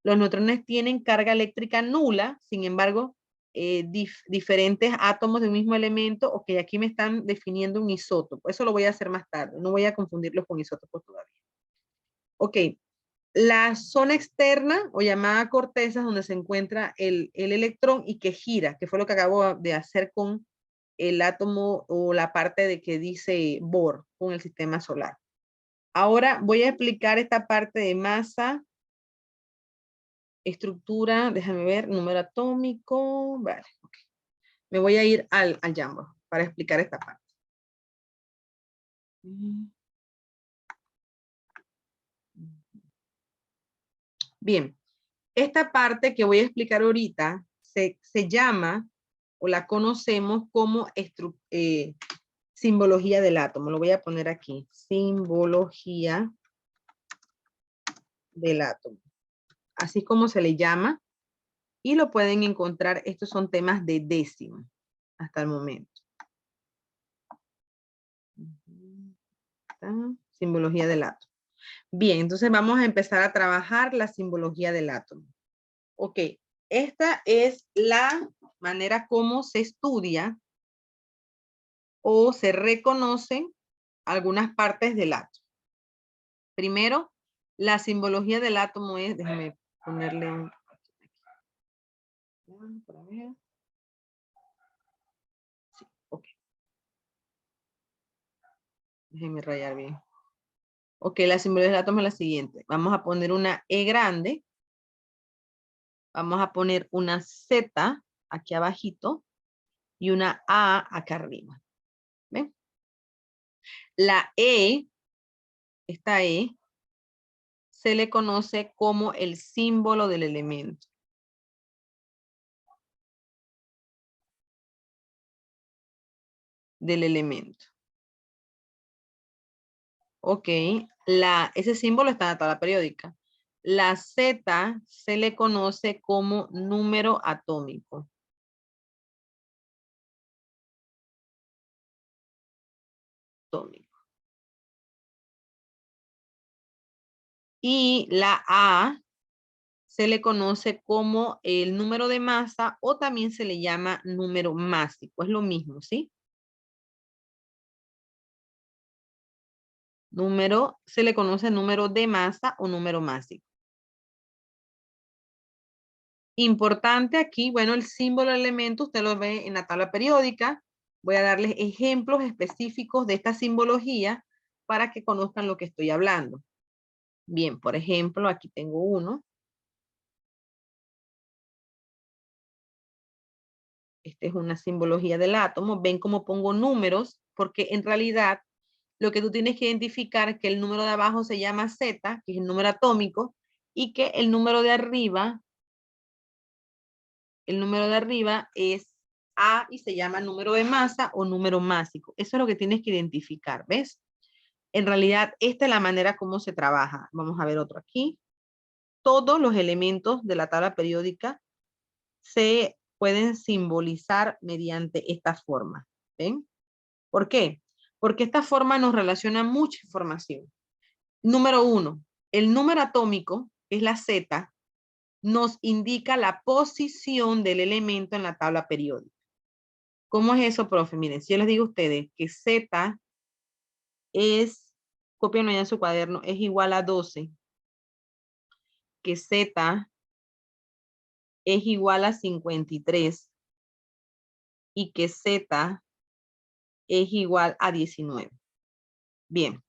Los neutrones tienen carga eléctrica nula, sin embargo, diferentes átomos de un mismo elemento, ok, aquí me están definiendo un isótopo. Eso lo voy a hacer más tarde, no voy a confundirlos con isótopos todavía. Ok, La zona externa o llamada corteza es donde se encuentra el electrón y que gira, que fue lo que acabo de hacer con el átomo o la parte de que dice Bohr con el sistema solar. Ahora voy a explicar esta parte de masa, estructura, déjame ver, número atómico, vale. Okay. Me voy a ir al Jamboard para explicar esta parte. Bien, esta parte que voy a explicar ahorita se llama o la conocemos como simbología del átomo. Lo voy a poner aquí, simbología del átomo. Así como se le llama y lo pueden encontrar. Estos son temas de décimo hasta el momento. Simbología del átomo. Bien, entonces vamos a empezar a trabajar la simbología del átomo. Ok, esta es la manera como se estudia o se reconocen algunas partes del átomo. Primero, la simbología del átomo es, déjame ponerle un... Sí, ok. Déjenme rayar bien. Ok, la simbología del átomo es la siguiente. Vamos a poner una E grande. Vamos a poner una Z aquí abajito y una A acá arriba. ¿Ven? La E, esta E, se le conoce como el símbolo del elemento. Ok, ese símbolo está en la tabla periódica. La Z se le conoce como número atómico. Y la A se le conoce como el número de masa o también se le llama número másico. Es lo mismo, ¿sí? Se le conoce número de masa o número másico. Importante aquí, bueno, el símbolo del elemento usted lo ve en la tabla periódica. Voy a darles ejemplos específicos de esta simbología para que conozcan lo que estoy hablando. Bien, por ejemplo, aquí tengo uno. Esta es una simbología del átomo. Ven cómo pongo números, porque en realidad lo que tú tienes que identificar es que el número de abajo se llama Z, que es el número atómico, y que el número de arriba es A y se llama número de masa o número másico. Eso es lo que tienes que identificar, ¿ves? En realidad, esta es la manera como se trabaja. Vamos a ver otro aquí. Todos los elementos de la tabla periódica se pueden simbolizar mediante esta forma. ¿Ven? ¿Por qué? Porque esta forma nos relaciona mucha información. Número 1, el número atómico, que es la Z, nos indica la posición del elemento en la tabla periódica. ¿Cómo es eso, profe? Miren, si yo les digo a ustedes que Z es, cópienlo ya en su cuaderno, es igual a 12, que Z es igual a 53 y que Z es igual a 19. Bien,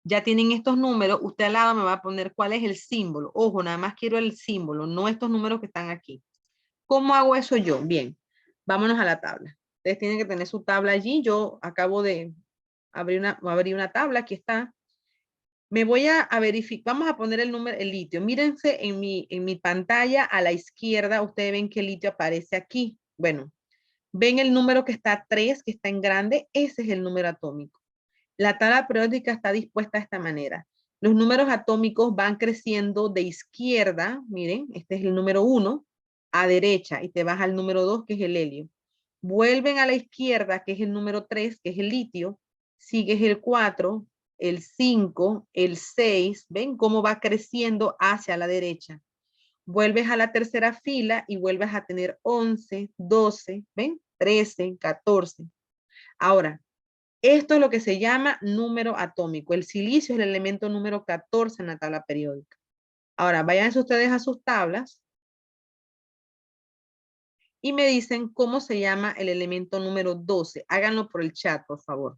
ya tienen estos números, usted al lado me va a poner cuál es el símbolo. Ojo, nada más quiero el símbolo, no estos números que están aquí. ¿Cómo hago eso yo? Bien, vámonos a la tabla. Ustedes tienen que tener su tabla allí. Yo acabo de abrir una tabla, aquí está. Me voy a verificar, vamos a poner el número, el litio. Mírense en mi pantalla a la izquierda, ustedes ven que el litio aparece aquí. Bueno, ven el número que está 3, que está en grande, ese es el número atómico. La tabla periódica está dispuesta de esta manera. Los números atómicos van creciendo de izquierda, miren, este es el número 1, a derecha, y te vas al número 2, que es el helio. Vuelven a la izquierda, que es el número 3, que es el litio, sigues el 4, el 5, el 6, ven cómo va creciendo hacia la derecha. Vuelves a la tercera fila y vuelves a tener 11, 12, ven, 13, 14. Ahora, esto es lo que se llama número atómico. El silicio es el elemento número 14 en la tabla periódica. Ahora, váyanse ustedes a sus tablas y me dicen cómo se llama el elemento número 12. Háganlo por el chat, por favor.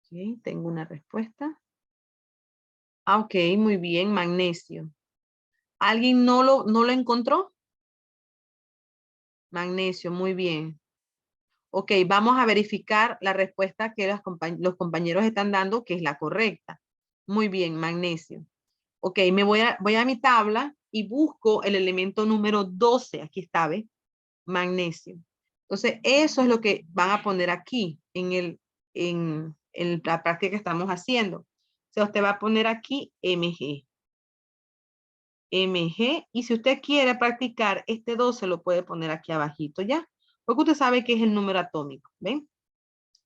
Ok, tengo una respuesta. Ah, ok, muy bien, magnesio. ¿Alguien no lo encontró? Magnesio, muy bien. Ok, vamos a verificar la respuesta que los compañeros están dando, que es la correcta. Muy bien, magnesio. Ok, voy a mi tabla y busco el elemento número 12. Aquí está, ¿ve? Magnesio. Entonces, eso es lo que van a poner aquí en la práctica que estamos haciendo. O sea, usted va a poner aquí Mg. Mg, y si usted quiere practicar este 12, lo puede poner aquí abajito ya, porque usted sabe que es el número atómico, ¿ven?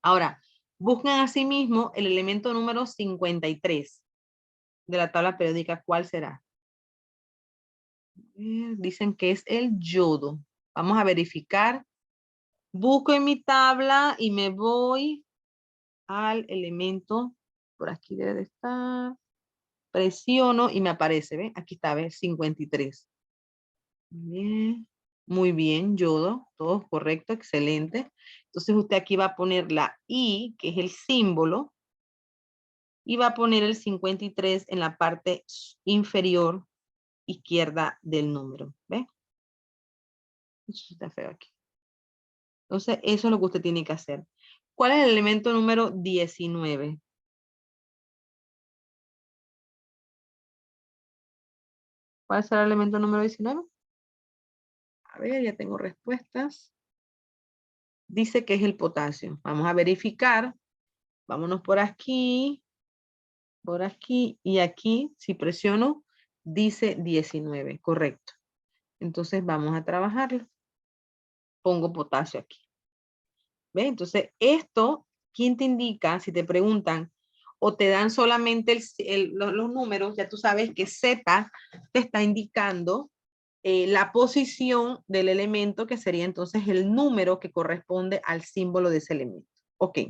Ahora, buscan asimismo el elemento número 53 de la tabla periódica. ¿Cuál será? Dicen que es el yodo. Vamos a verificar. Busco en mi tabla y me voy al elemento, por aquí debe de estar, presiono y me aparece, ¿ven? Aquí está, ¿ven? 53. Bien, muy bien, yodo, todo correcto, excelente. Entonces usted aquí va a poner la I, que es el símbolo, y va a poner el 53 en la parte inferior izquierda del número, ¿ve? Eso está feo aquí. Entonces eso es lo que usted tiene que hacer. ¿Cuál es el elemento número 19? ¿Cuál será el elemento número 19? A ver, ya tengo respuestas. Dice que es el potasio. Vamos a verificar. Vámonos por aquí y aquí, si presiono, dice 19, correcto. Entonces vamos a trabajarlo. Pongo potasio aquí. ¿Ve? Entonces esto, ¿quién te indica? Si te preguntan o te dan solamente los números, ya tú sabes que Z te está indicando la posición del elemento, que sería entonces el número que corresponde al símbolo de ese elemento. Ok.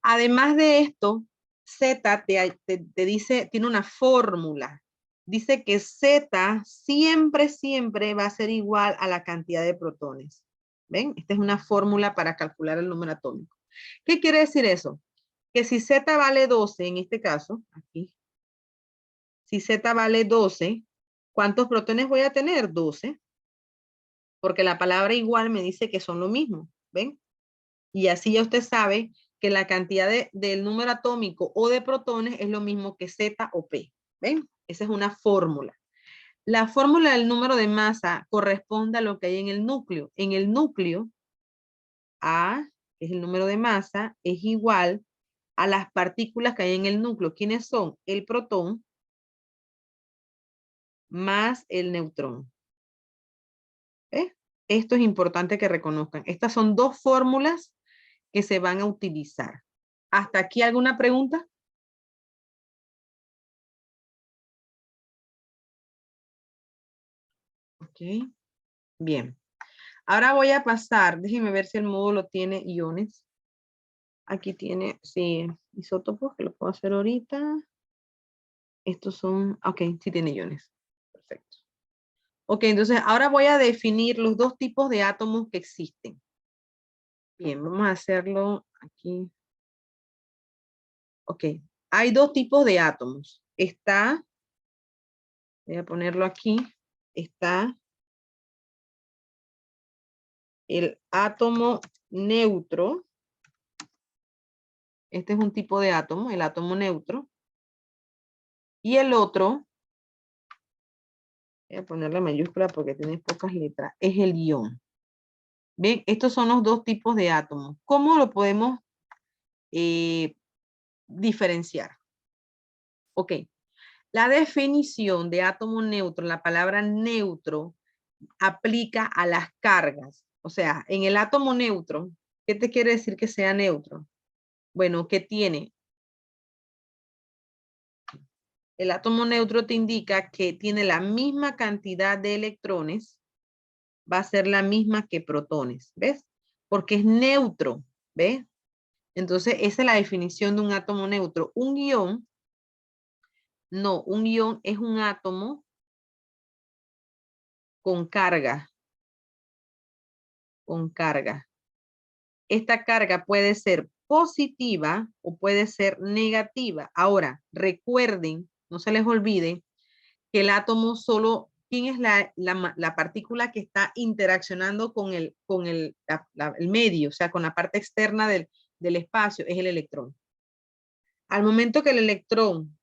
Además de esto, Z te dice, tiene una fórmula. Dice que Z siempre va a ser igual a la cantidad de protones. ¿Ven? Esta es una fórmula para calcular el número atómico. ¿Qué quiere decir eso? Que si Z vale 12, en este caso, aquí, si Z vale 12, ¿cuántos protones voy a tener? 12. Porque la palabra igual me dice que son lo mismo. ¿Ven? Y así ya usted sabe que la cantidad del número atómico o de protones es lo mismo que Z o P. ¿Ven? Esa es una fórmula. La fórmula del número de masa corresponde a lo que hay en el núcleo. En el núcleo, A, que es el número de masa, es igual a las partículas que hay en el núcleo. ¿Quiénes son? El protón más el neutrón. ¿Ves? Esto es importante que reconozcan. Estas son dos fórmulas que se van a utilizar. ¿Hasta aquí alguna pregunta? Ok, bien. Ahora voy a pasar, déjenme ver si el módulo tiene iones. Aquí tiene, sí, isótopos, que lo puedo hacer ahorita. Estos son, ok, sí tiene iones. Perfecto. Ok, entonces ahora voy a definir los dos tipos de átomos que existen. Bien, vamos a hacerlo aquí. Ok, hay dos tipos de átomos. Está, voy a ponerlo aquí, está el átomo neutro. Este es un tipo de átomo, el átomo neutro. Y el otro, voy a ponerle mayúscula porque tiene pocas letras, es el ion. ¿Ven? Estos son los dos tipos de átomos. ¿Cómo lo podemos diferenciar? Ok. La definición de átomo neutro, la palabra neutro, aplica a las cargas. O sea, en el átomo neutro, ¿qué te quiere decir que sea neutro? Bueno, ¿qué tiene? El átomo neutro te indica que tiene la misma cantidad de electrones, va a ser la misma que protones, ¿ves? porque es neutro, ¿ves? Entonces, esa es la definición de un átomo neutro. Un ion, no, un ion es un átomo con carga. Con carga. Esta carga puede ser positiva o puede ser negativa. Ahora, recuerden, no se les olvide, que el átomo solo, ¿quién es la partícula que está interaccionando con el medio, o sea, con la parte externa del espacio? Es el electrón. Al momento que el electrón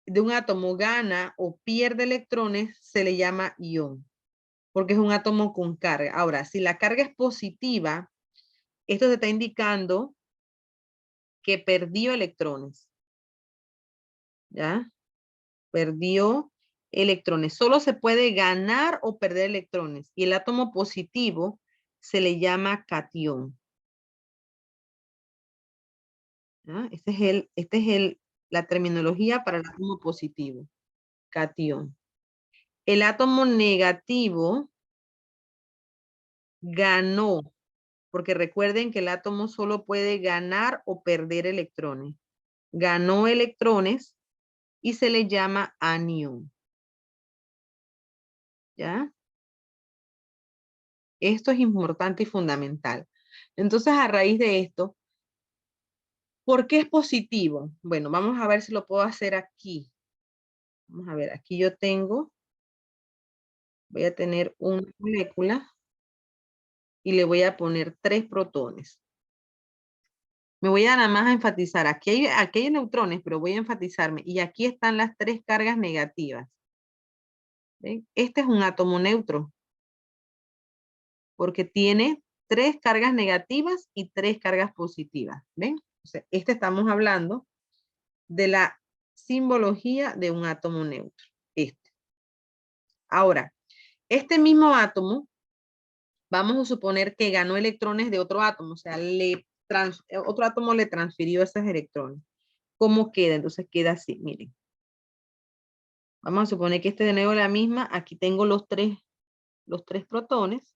de un átomo gana o pierde electrones, se le llama ion, porque es un átomo con carga. Ahora, si la carga es positiva, esto te está indicando que perdió electrones. ¿Ya? Perdió electrones. Solo se puede ganar o perder electrones. Y el átomo positivo se le llama catión. ¿Ya? Esta es la terminología para el átomo positivo. Catión. El átomo negativo ganó, porque recuerden que el átomo solo puede ganar o perder electrones. Ganó electrones y se le llama anión. ¿Ya? Esto es importante y fundamental. Entonces, a raíz de esto, ¿por qué es positivo? Bueno, vamos a ver si lo puedo hacer aquí. Vamos a ver, aquí yo tengo, voy a tener una molécula y le voy a poner 3 protones. Me voy a nada más a enfatizar, aquí hay neutrones, pero voy a enfatizarme. Y aquí están las 3 cargas negativas. ¿Ven? Este es un átomo neutro, porque tiene 3 cargas negativas y 3 cargas positivas. ¿Ven? O sea, estamos hablando de la simbología de un átomo neutro. Ahora, este mismo átomo, vamos a suponer que ganó electrones de otro átomo, o sea, otro átomo le transfirió esos electrones. ¿Cómo queda? Entonces queda así, miren. Vamos a suponer que este de nuevo es la misma, aquí tengo los tres protones,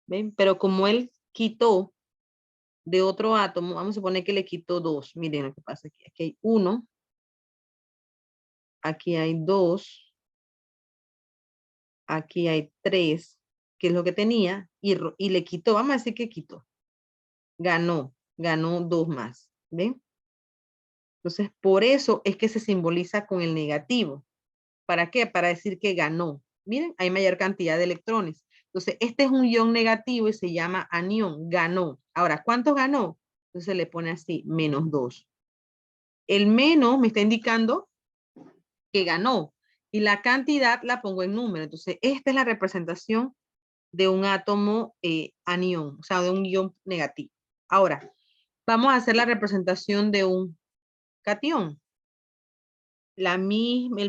¿ven? Pero como él quitó de otro átomo, vamos a suponer que le quitó 2. Miren lo que pasa aquí. Aquí hay 1, aquí hay 2, aquí hay 3, que es lo que tenía, y le quitó, vamos a decir que quitó. Ganó 2 más, ¿ven? Entonces, por eso es que se simboliza con el negativo. ¿Para qué? Para decir que ganó. Miren, hay mayor cantidad de electrones. Entonces, este es un ion negativo y se llama anión, ganó. Ahora, ¿cuánto ganó? Entonces le pone así, -2. El menos me está indicando que ganó y la cantidad la pongo en número. Entonces, esta es la representación de un átomo anión, o sea, de un ion negativo. Ahora, vamos a hacer la representación de un catión. El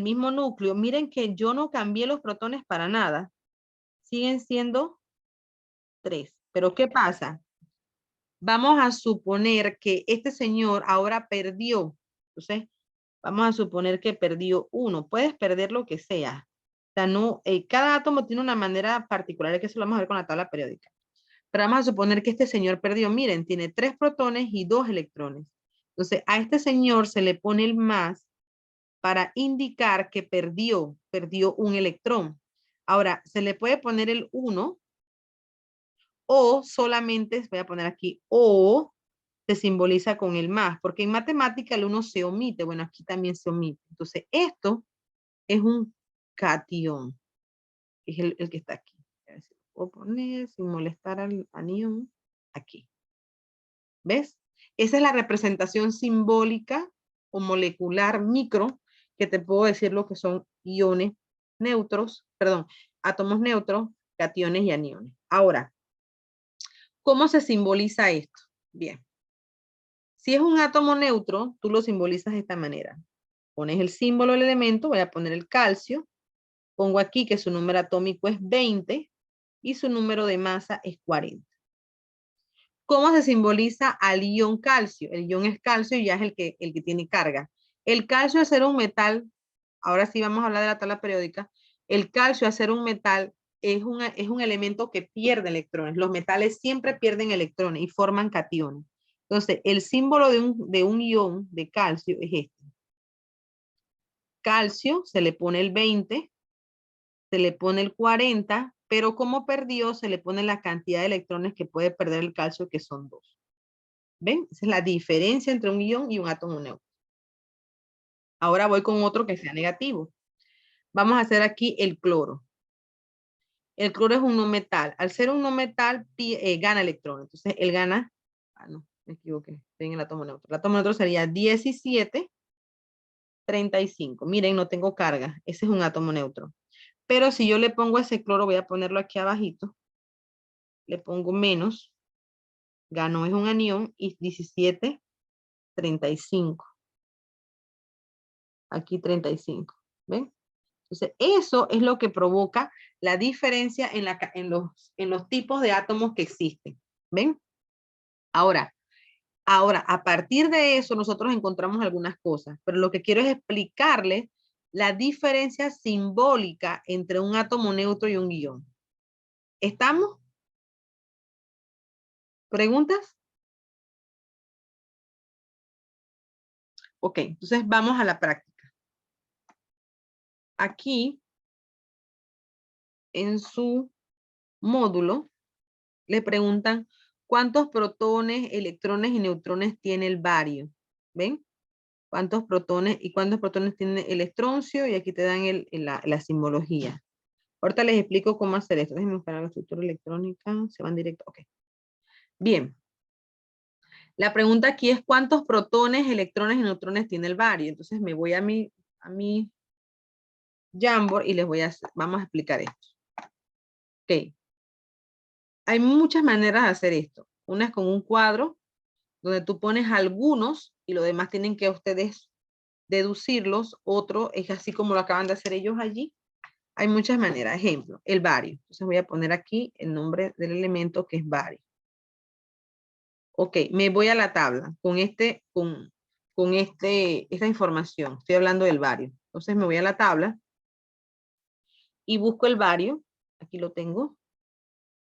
mismo núcleo. Miren que yo no cambié los protones para nada. Siguen siendo 3. Pero ¿qué pasa? Vamos a suponer que este señor ahora perdió. Entonces, vamos a suponer que perdió 1. Puedes perder lo que sea. O sea, no, cada átomo tiene una manera particular, que eso lo vamos a ver con la tabla periódica. Pero vamos a suponer que este señor perdió. Miren, tiene 3 protones y 2 electrones. Entonces, a este señor se le pone el más para indicar que perdió un electrón. Ahora, se le puede poner el 1 o solamente, voy a poner aquí, o se simboliza con el más, porque en matemática el 1 se omite. Bueno, aquí también se omite. Entonces, esto es un catión, que es el que está aquí. A ver si lo puedo poner sin molestar al anión aquí. ¿Ves? Esa es la representación simbólica o molecular micro que te puedo decir lo que son iones neutros, perdón, átomos neutros, cationes y aniones. Ahora, ¿cómo se simboliza esto? Bien. Si es un átomo neutro, tú lo simbolizas de esta manera. Pones el símbolo del elemento, voy a poner el calcio, pongo aquí que su número atómico es 20 y su número de masa es 40. ¿Cómo se simboliza al ion calcio? El ion es calcio y ya es el que tiene carga. El calcio al ser un metal, ahora sí vamos a hablar de la tabla periódica, el calcio al ser un metal es un elemento que pierde electrones. Los metales siempre pierden electrones y forman cationes. Entonces, el símbolo de un ion de calcio es este. Calcio, se le pone el 20, se le pone el 40, pero como perdió, se le pone la cantidad de electrones que puede perder el calcio, que son 2. ¿Ven? Esa es la diferencia entre un ion y un átomo neutro. Ahora voy con otro que sea negativo. Vamos a hacer aquí el cloro. El cloro es un no metal. Al ser un no metal, gana electrones. Entonces, él gana, no, me equivoqué, estoy en el átomo neutro. El átomo neutro sería 17,35. Miren, no tengo carga. Ese es un átomo neutro. Pero si yo le pongo ese cloro, voy a ponerlo aquí abajito. Le pongo menos. Ganó es un anión y 17,35. Aquí 35. ¿Ven? Entonces, eso es lo que provoca la diferencia en los tipos de átomos que existen. ¿Ven? Ahora, a partir de eso, nosotros encontramos algunas cosas, pero lo que quiero es explicarles la diferencia simbólica entre un átomo neutro y un ion. ¿Estamos? ¿Preguntas? Ok, entonces vamos a la práctica. Aquí, en su módulo, le preguntan cuántos protones, electrones y neutrones tiene el bario. ¿Ven? ¿Cuántos protones y cuántos protones tiene el estroncio? Y aquí te dan la simbología. Ahorita les explico cómo hacer esto. Déjenme buscar la estructura electrónica. Se van directo. Ok. Bien. La pregunta aquí es cuántos protones, electrones y neutrones tiene el bario. Entonces me voy a mi Jamboard y vamos a explicar esto. Ok. Hay muchas maneras de hacer esto. Una es con un cuadro donde tú pones algunos y los demás tienen que ustedes deducirlos. Otro es así como lo acaban de hacer ellos allí. Hay muchas maneras. Ejemplo, el bario. Entonces voy a poner aquí el nombre del elemento que es bario. Ok, me voy a la tabla con esta información. Estoy hablando del bario. Entonces me voy a la tabla y busco el bario. Aquí lo tengo.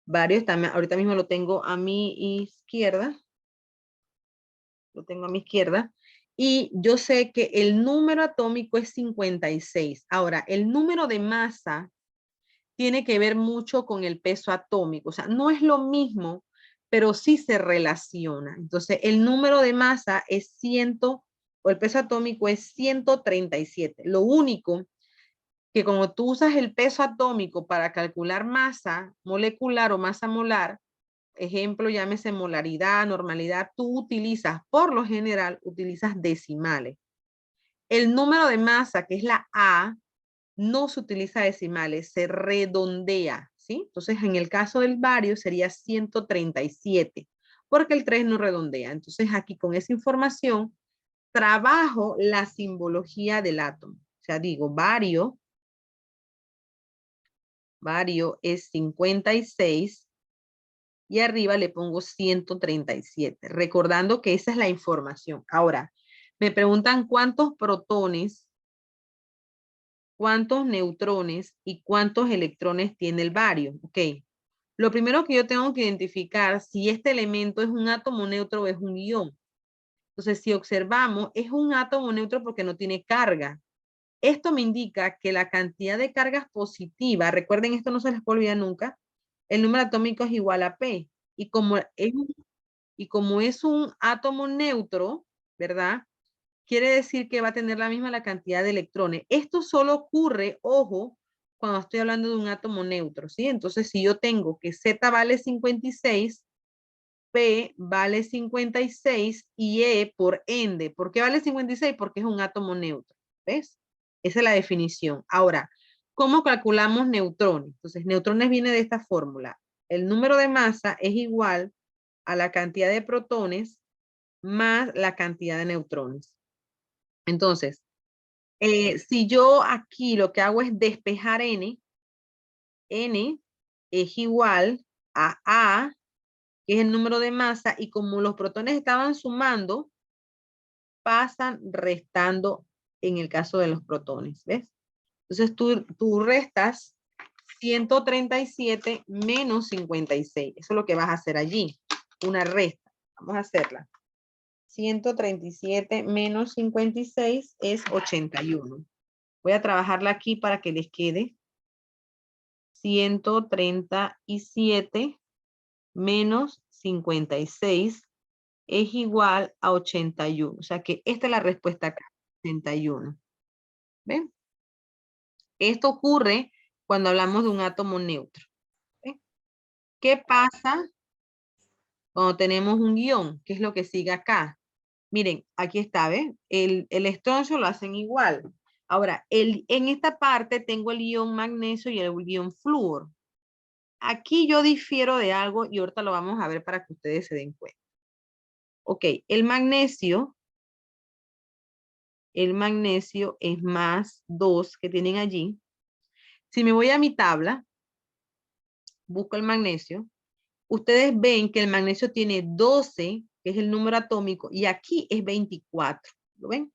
Bario está, ahorita mismo lo tengo a mi izquierda. Lo tengo a mi izquierda. Y yo sé que el número atómico es 56. Ahora, el número de masa tiene que ver mucho con el peso atómico. O sea, no es lo mismo, pero sí se relaciona. Entonces, el número de masa es 100, o el peso atómico es 137. Lo único que como tú usas el peso atómico para calcular masa molecular o masa molar, ejemplo, llámese molaridad, normalidad, tú utilizas, por lo general, utilizas decimales. El número de masa, que es la A, no se utiliza decimales, se redondea, ¿sí? Entonces, en el caso del bario sería 137, porque el 3 no redondea. Entonces, aquí con esa información, trabajo la simbología del átomo. O sea, digo, bario es 56 y arriba le pongo 137, recordando que esa es la información. Ahora, me preguntan cuántos protones, cuántos neutrones y cuántos electrones tiene el bario. Ok. Lo primero que yo tengo que identificar si este elemento es un átomo neutro o es un ion. Entonces, si observamos, es un átomo neutro porque no tiene carga. Esto me indica que la cantidad de cargas positivas, recuerden, esto no se les puede olvidar nunca, el número atómico es igual a P. Y como es un átomo neutro, ¿verdad? Quiere decir que va a tener la cantidad de electrones. Esto solo ocurre, ojo, cuando estoy hablando de un átomo neutro, ¿sí? Entonces, si yo tengo que Z vale 56, P vale 56 y E por ende. ¿Por qué vale 56? Porque es un átomo neutro, ¿ves? Esa es la definición. Ahora, ¿cómo calculamos neutrones? Entonces, neutrones viene de esta fórmula. El número de masa es igual a la cantidad de protones más la cantidad de neutrones. Entonces, si yo aquí lo que hago es despejar N es igual a, que es el número de masa, y como los protones estaban sumando, pasan restando en el caso de los protones, ¿ves? Entonces tú restas 137 menos 56. Eso es lo que vas a hacer allí. Una resta. Vamos a hacerla. 137 menos 56 es 81. Voy a trabajarla aquí para que les quede. 137 menos 56 es igual a 81. O sea que esta es la respuesta acá. 81. ¿Ven? Esto ocurre cuando hablamos de un átomo neutro. ¿Ven? ¿Qué pasa cuando tenemos un ion? ¿Qué es lo que sigue acá? Miren, aquí está, ¿ven? El estroncio lo hacen igual. Ahora, en esta parte tengo el ion magnesio y el ion flúor. Aquí yo difiero de algo y ahorita lo vamos a ver para que ustedes se den cuenta. Ok, el magnesio es más 2 que tienen allí. Si me voy a mi tabla, busco el magnesio, ustedes ven que el magnesio tiene 12, que es el número atómico, y aquí es 24. ¿Lo ven?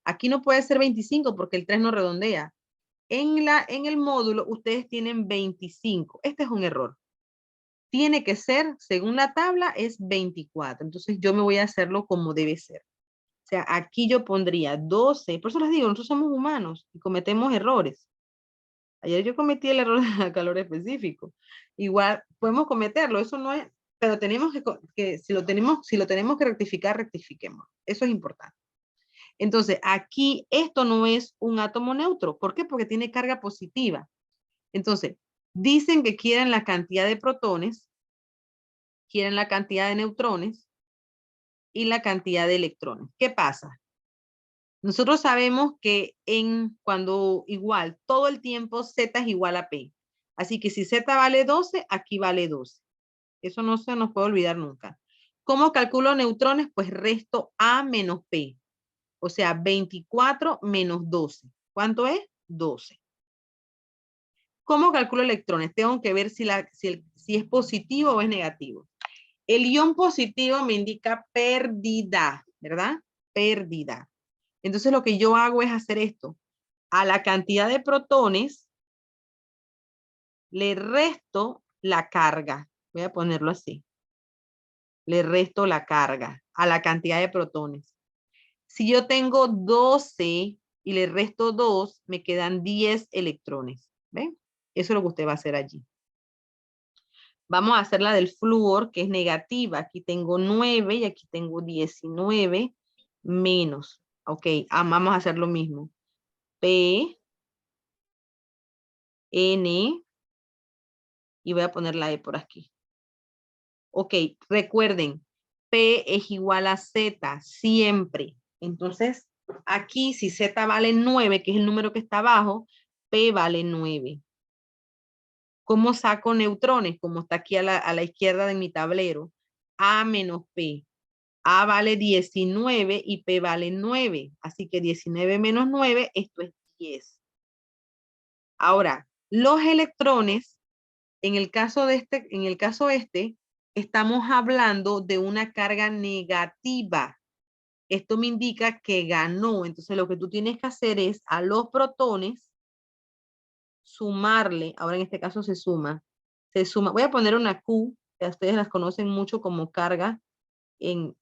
Aquí no puede ser 25 porque el 3 no redondea. En el módulo ustedes tienen 25. Este es un error. Tiene que ser, según la tabla, es 24. Entonces yo me voy a hacerlo como debe ser. O sea, aquí yo pondría 12. Por eso les digo, nosotros somos humanos y cometemos errores. Ayer yo cometí el error de calor específico. Igual podemos cometerlo, eso no es, pero tenemos que si lo tenemos que rectificar, rectifiquemos. Eso es importante. Entonces, aquí esto no es un átomo neutro. ¿Por qué? Porque tiene carga positiva. Entonces, dicen que quieren la cantidad de protones, quieren la cantidad de neutrones y la cantidad de electrones. ¿Qué pasa? Nosotros sabemos que cuando igual, todo el tiempo Z es igual a P. Así que si Z vale 12, aquí vale 12. Eso no se nos puede olvidar nunca. ¿Cómo calculo neutrones? Pues resto A menos P. O sea, 24 menos 12. ¿Cuánto es? 12. ¿Cómo calculo electrones? Tengo que ver si es positivo o es negativo. El ion positivo me indica pérdida, ¿verdad? Pérdida. Entonces lo que yo hago es hacer esto. A la cantidad de protones le resto la carga. Voy a ponerlo así. Le resto la carga a la cantidad de protones. Si yo tengo 12 y le resto 2, me quedan 10 electrones. ¿Ven? Eso es lo que usted va a hacer allí. Vamos a hacer la del flúor, que es negativa. Aquí tengo 9 y aquí tengo 19 menos. Ok, vamos a hacer lo mismo. P, N, y voy a poner la E por aquí. Ok, recuerden, P es igual a Z, siempre. Entonces, aquí si Z vale 9, que es el número que está abajo, P vale 9. ¿Cómo saco neutrones? Como está aquí a la izquierda de mi tablero. A menos P. A vale 19 y P vale 9. Así que 19 menos 9, esto es 10. Ahora, los electrones, en el caso este, estamos hablando de una carga negativa. Esto me indica que ganó. Entonces, lo que tú tienes que hacer es a los protones sumarle, ahora en este caso se suma, voy a poner una Q, que ustedes las conocen mucho como carga en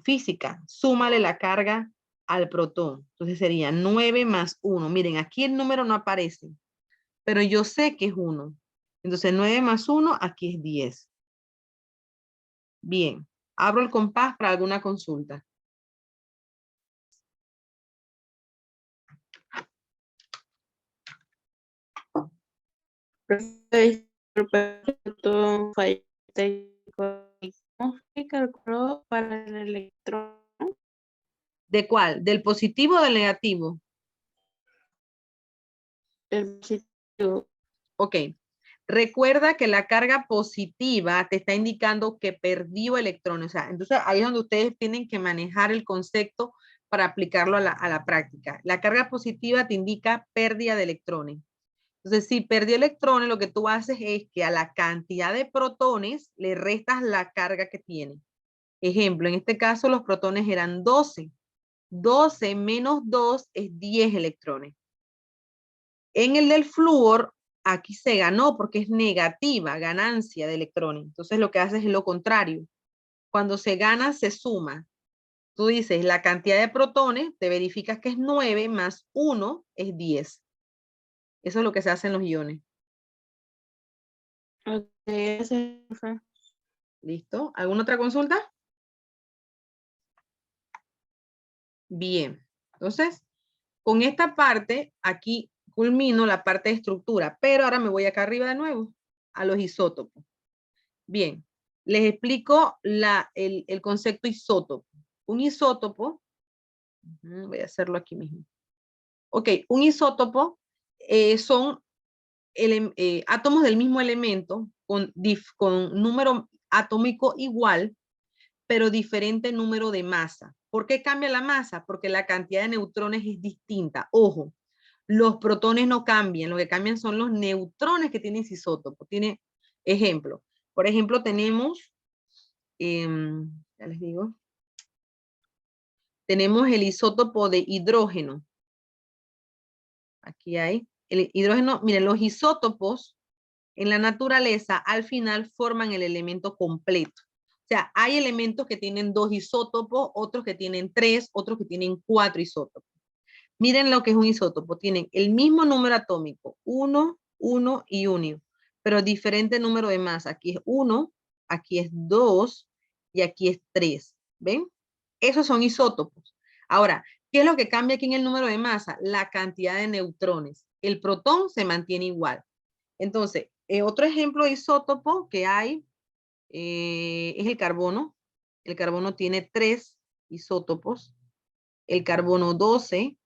física. Súmale la carga al protón. Entonces sería 9 más 1. Miren, aquí el número no aparece, pero yo sé que es 1. Entonces 9 más 1, aquí es 10. Bien, abro el compás para alguna consulta. Protón falla técnico. ¿Cómo se calculó para el electrón? ¿De cuál? ¿Del positivo o del negativo? El positivo. Ok. Recuerda que la carga positiva te está indicando que perdió electrones. O sea, entonces ahí es donde ustedes tienen que manejar el concepto para aplicarlo a la práctica. La carga positiva te indica pérdida de electrones. Entonces, si perdió electrones, lo que tú haces es que a la cantidad de protones le restas la carga que tiene. Ejemplo, en este caso los protones eran 12. 12 menos 2 es 10 electrones. En el del flúor, aquí se ganó porque es negativa, ganancia de electrones. Entonces lo que hace es lo contrario. Cuando se gana, se suma. Tú dices la cantidad de protones, te verificas que es 9 más 1 es 10. Eso es lo que se hace en los iones. Ok, gracias, profe. ¿Listo? ¿Alguna otra consulta? Bien. Entonces, con esta parte, aquí culmino la parte de estructura, pero ahora me voy acá arriba de nuevo, a los isótopos. Bien, les explico el concepto isótopo. Un isótopo, voy a hacerlo aquí mismo. Ok, un isótopo son átomos del mismo elemento con número atómico igual, pero diferente número de masa. ¿Por qué cambia la masa? Porque la cantidad de neutrones es distinta. Ojo, los protones no cambian, lo que cambian son los neutrones que tiene ese isótopo. Tiene ejemplo. Por ejemplo, tenemos, ya les digo, tenemos el isótopo de hidrógeno. Aquí hay el hidrógeno. Miren, los isótopos en la naturaleza al final forman el elemento completo. O sea, hay elementos que tienen 2 isótopos, otros que tienen 3, otros que tienen 4 isótopos. Miren lo que es un isótopo. Tienen el mismo número atómico, 1, 1 y 1, pero diferente número de masa. Aquí es 1, aquí es 2 y aquí es 3. ¿Ven? Esos son isótopos. Ahora, ¿qué es lo que cambia aquí en el número de masa? La cantidad de neutrones. El protón se mantiene igual. Entonces, otro ejemplo de isótopo que hay es el carbono. El carbono tiene 3 isótopos. El carbono 12,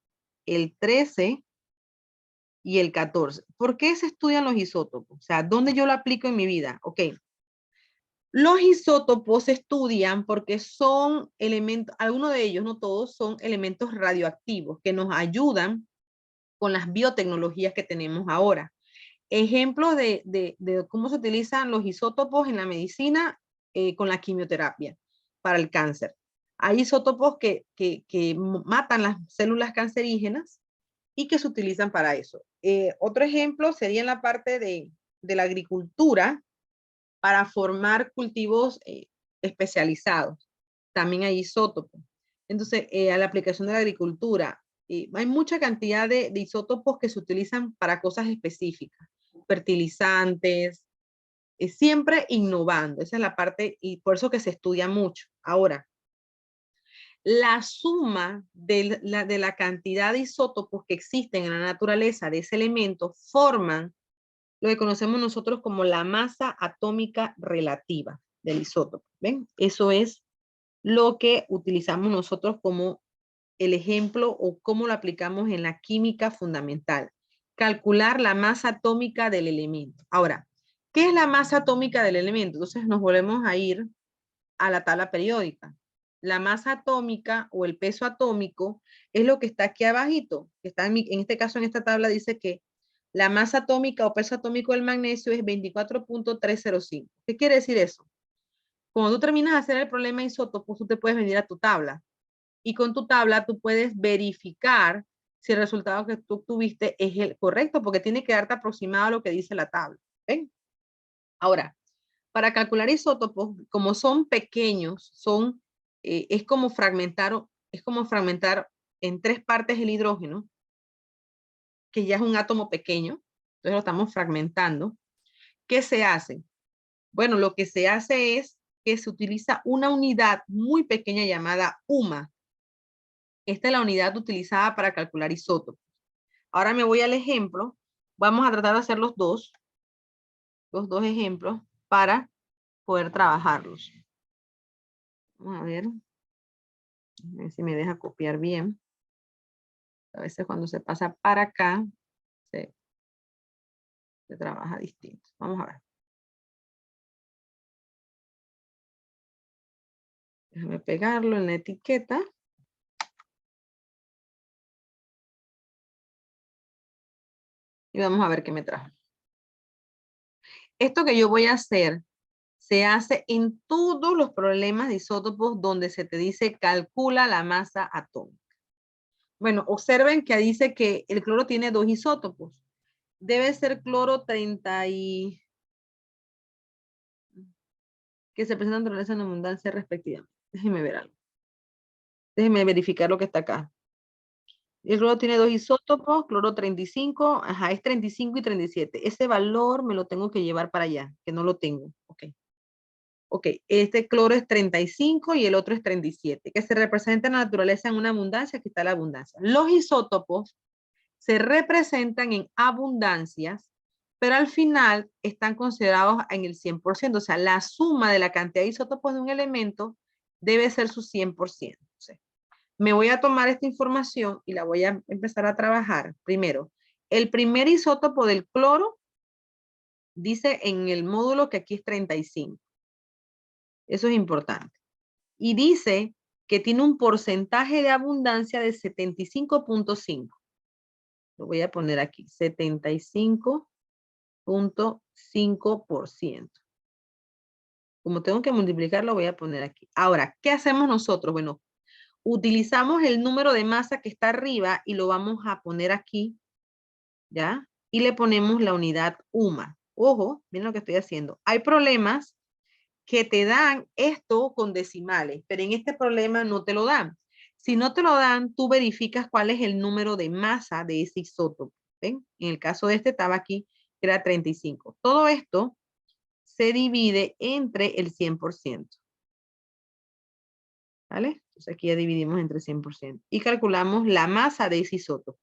el 13 y el 14. ¿Por qué se estudian los isótopos? O sea, ¿dónde yo lo aplico en mi vida? Ok. Los isótopos se estudian porque son elementos, algunos de ellos, no todos, son elementos radioactivos que nos ayudan con las biotecnologías que tenemos ahora. Ejemplos de cómo se utilizan los isótopos en la medicina con la quimioterapia para el cáncer. Hay isótopos que matan las células cancerígenas y que se utilizan para eso. Otro ejemplo sería en la parte de la agricultura para formar cultivos especializados. También hay isótopos. Entonces, a la aplicación de la agricultura, hay mucha cantidad de isótopos que se utilizan para cosas específicas, fertilizantes, siempre innovando. Esa es la parte, y por eso que se estudia mucho. Ahora, la suma de la cantidad de isótopos que existen en la naturaleza de ese elemento forman lo que conocemos nosotros como la masa atómica relativa del isótopo. ¿Ven? Eso es lo que utilizamos nosotros como el ejemplo o cómo lo aplicamos en la química fundamental. Calcular la masa atómica del elemento. Ahora, ¿qué es la masa atómica del elemento? Entonces nos volvemos a ir a la tabla periódica. La masa atómica o el peso atómico es lo que está aquí abajito, que está en este caso en esta tabla dice que la masa atómica o peso atómico del magnesio es 24.305. ¿Qué quiere decir eso? Cuando tú terminas de hacer el problema de isótopos, tú te puedes venir a tu tabla y con tu tabla tú puedes verificar si el resultado que tú tuviste es el correcto, porque tiene que darte aproximado a lo que dice la tabla. ¿Ven? Ahora, para calcular isótopos, como son pequeños, es como fragmentar en 3 partes el hidrógeno, que ya es un átomo pequeño, entonces lo estamos fragmentando. ¿Qué se hace? Bueno, lo que se hace es que se utiliza una unidad muy pequeña llamada UMA. Esta es la unidad utilizada para calcular isótopos. Ahora me voy al ejemplo. Vamos a tratar de hacer los dos ejemplos para poder trabajarlos. Vamos a ver si me deja copiar bien. A veces cuando se pasa para acá, se trabaja distinto. Vamos a ver. Déjame pegarlo en la etiqueta. Y vamos a ver qué me trajo. Esto que yo voy a hacer se hace en todos los problemas de isótopos donde se te dice calcula la masa atómica. Bueno, observen que dice que el cloro tiene 2 isótopos. debe ser cloro 30 y... que se presentan naturaleza en abundancia respectivamente. Déjenme ver algo. Déjenme verificar lo que está acá. El cloro tiene dos isótopos, cloro 35, ajá, es 35 y 37. Ese valor me lo tengo que llevar para allá, que no lo tengo. Ok. Ok, este cloro es 35 y el otro es 37, que se representa en la naturaleza en una abundancia, aquí está la abundancia. Los isótopos se representan en abundancias, pero al final están considerados en el 100%, o sea, la suma de la cantidad de isótopos de un elemento debe ser su 100%. O sea, me voy a tomar esta información y la voy a empezar a trabajar. Primero, el primer isótopo del cloro dice en el módulo que aquí es 35. Eso es importante. Y dice que tiene un porcentaje de abundancia de 75.5. Lo voy a poner aquí, 75.5%. Como tengo que multiplicar, lo voy a poner aquí. Ahora, ¿qué hacemos nosotros? Bueno, utilizamos el número de masa que está arriba y lo vamos a poner aquí, ¿ya? Y le ponemos la unidad UMA. Ojo, miren lo que estoy haciendo. Hay problemas que te dan esto con decimales, pero en este problema no te lo dan. Si no te lo dan, tú verificas cuál es el número de masa de ese isótopo. ¿Ven? En el caso de este estaba aquí, que era 35. Todo esto se divide entre el 100%. ¿Vale? Entonces aquí ya dividimos entre 100%. Y calculamos la masa de ese isótopo.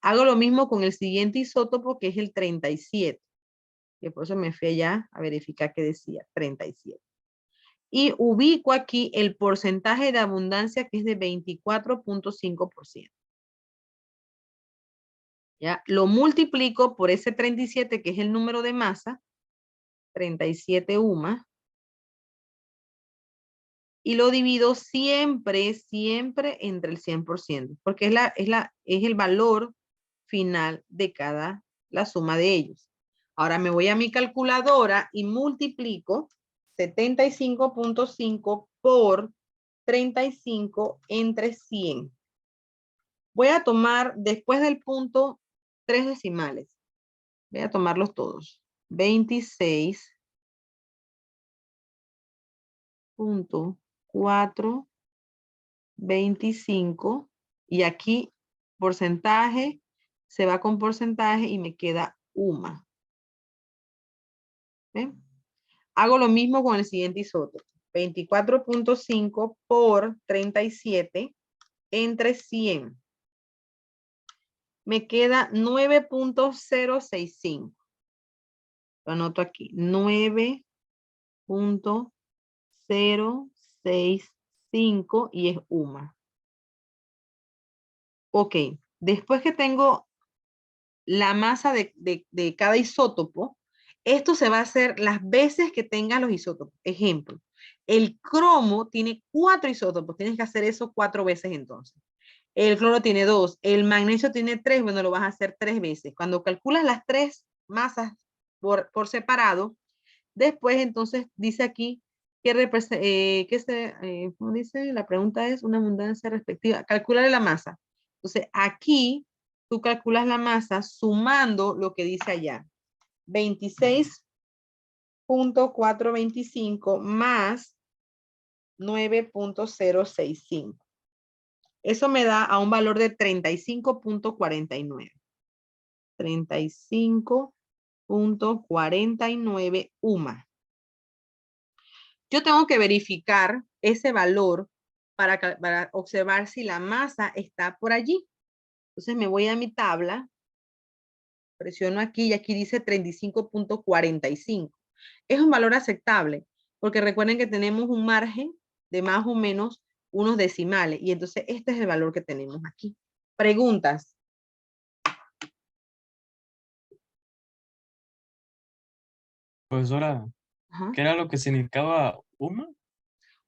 Hago lo mismo con el siguiente isótopo, que es el 37. Que por eso me fui allá a verificar qué decía, 37. Y ubico aquí el porcentaje de abundancia, que es de 24.5%. ¿Ya? Lo multiplico por ese 37, que es el número de masa, 37 UMA, y lo divido siempre entre el 100%, porque es el valor final de la suma de ellos. Ahora me voy a mi calculadora y multiplico 75.5 por 35 entre 100. Voy a tomar después del punto 3 decimales. Voy a tomarlos todos. 26.425. Y aquí porcentaje se va con porcentaje y me queda UMA. ¿Ven? Hago lo mismo con el siguiente isótopo. 24.5 por 37 entre 100. Me queda 9.065. Lo anoto aquí. 9.065 y es UMA. Ok. Después que tengo la masa de cada isótopo, esto se va a hacer las veces que tengan los isótopos. Ejemplo, el cromo tiene 4 isótopos. Tienes que hacer eso 4 veces entonces. El cloro tiene 2. El magnesio tiene 3. Bueno, lo vas a hacer 3 veces. Cuando calculas las 3 masas por separado, después entonces dice aquí ¿cómo dice? La pregunta es una abundancia respectiva. Calcular la masa. Entonces aquí tú calculas la masa sumando lo que dice allá. 26.425 más 9.065. Eso me da a un valor de 35.49. 35.49 UMA. Yo tengo que verificar ese valor para observar si la masa está por allí. Entonces me voy a mi tabla, presiono aquí y aquí dice 35.45. Es un valor aceptable porque recuerden que tenemos un margen de más o menos unos decimales y entonces este es el valor que tenemos aquí. Preguntas. Profesora, Ajá. ¿qué era lo que significaba UMA?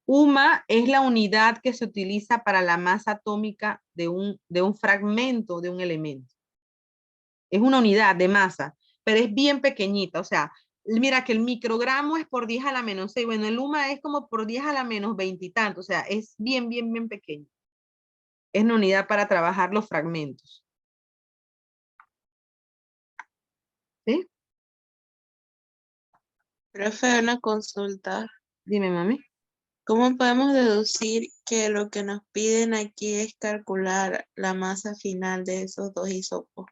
UMA es la unidad que se utiliza para la masa atómica de un fragmento de un elemento. Es una unidad de masa, pero es bien pequeñita. O sea, mira que el microgramo es por 10 a la menos 6. Bueno, el UMA es como por 10 a la menos 20 y tanto. O sea, es bien pequeño. Es una unidad para trabajar los fragmentos. ¿Sí? Profe, una consulta. Dime, mami. ¿Cómo podemos deducir que lo que nos piden aquí es calcular la masa final de esos dos hisopos?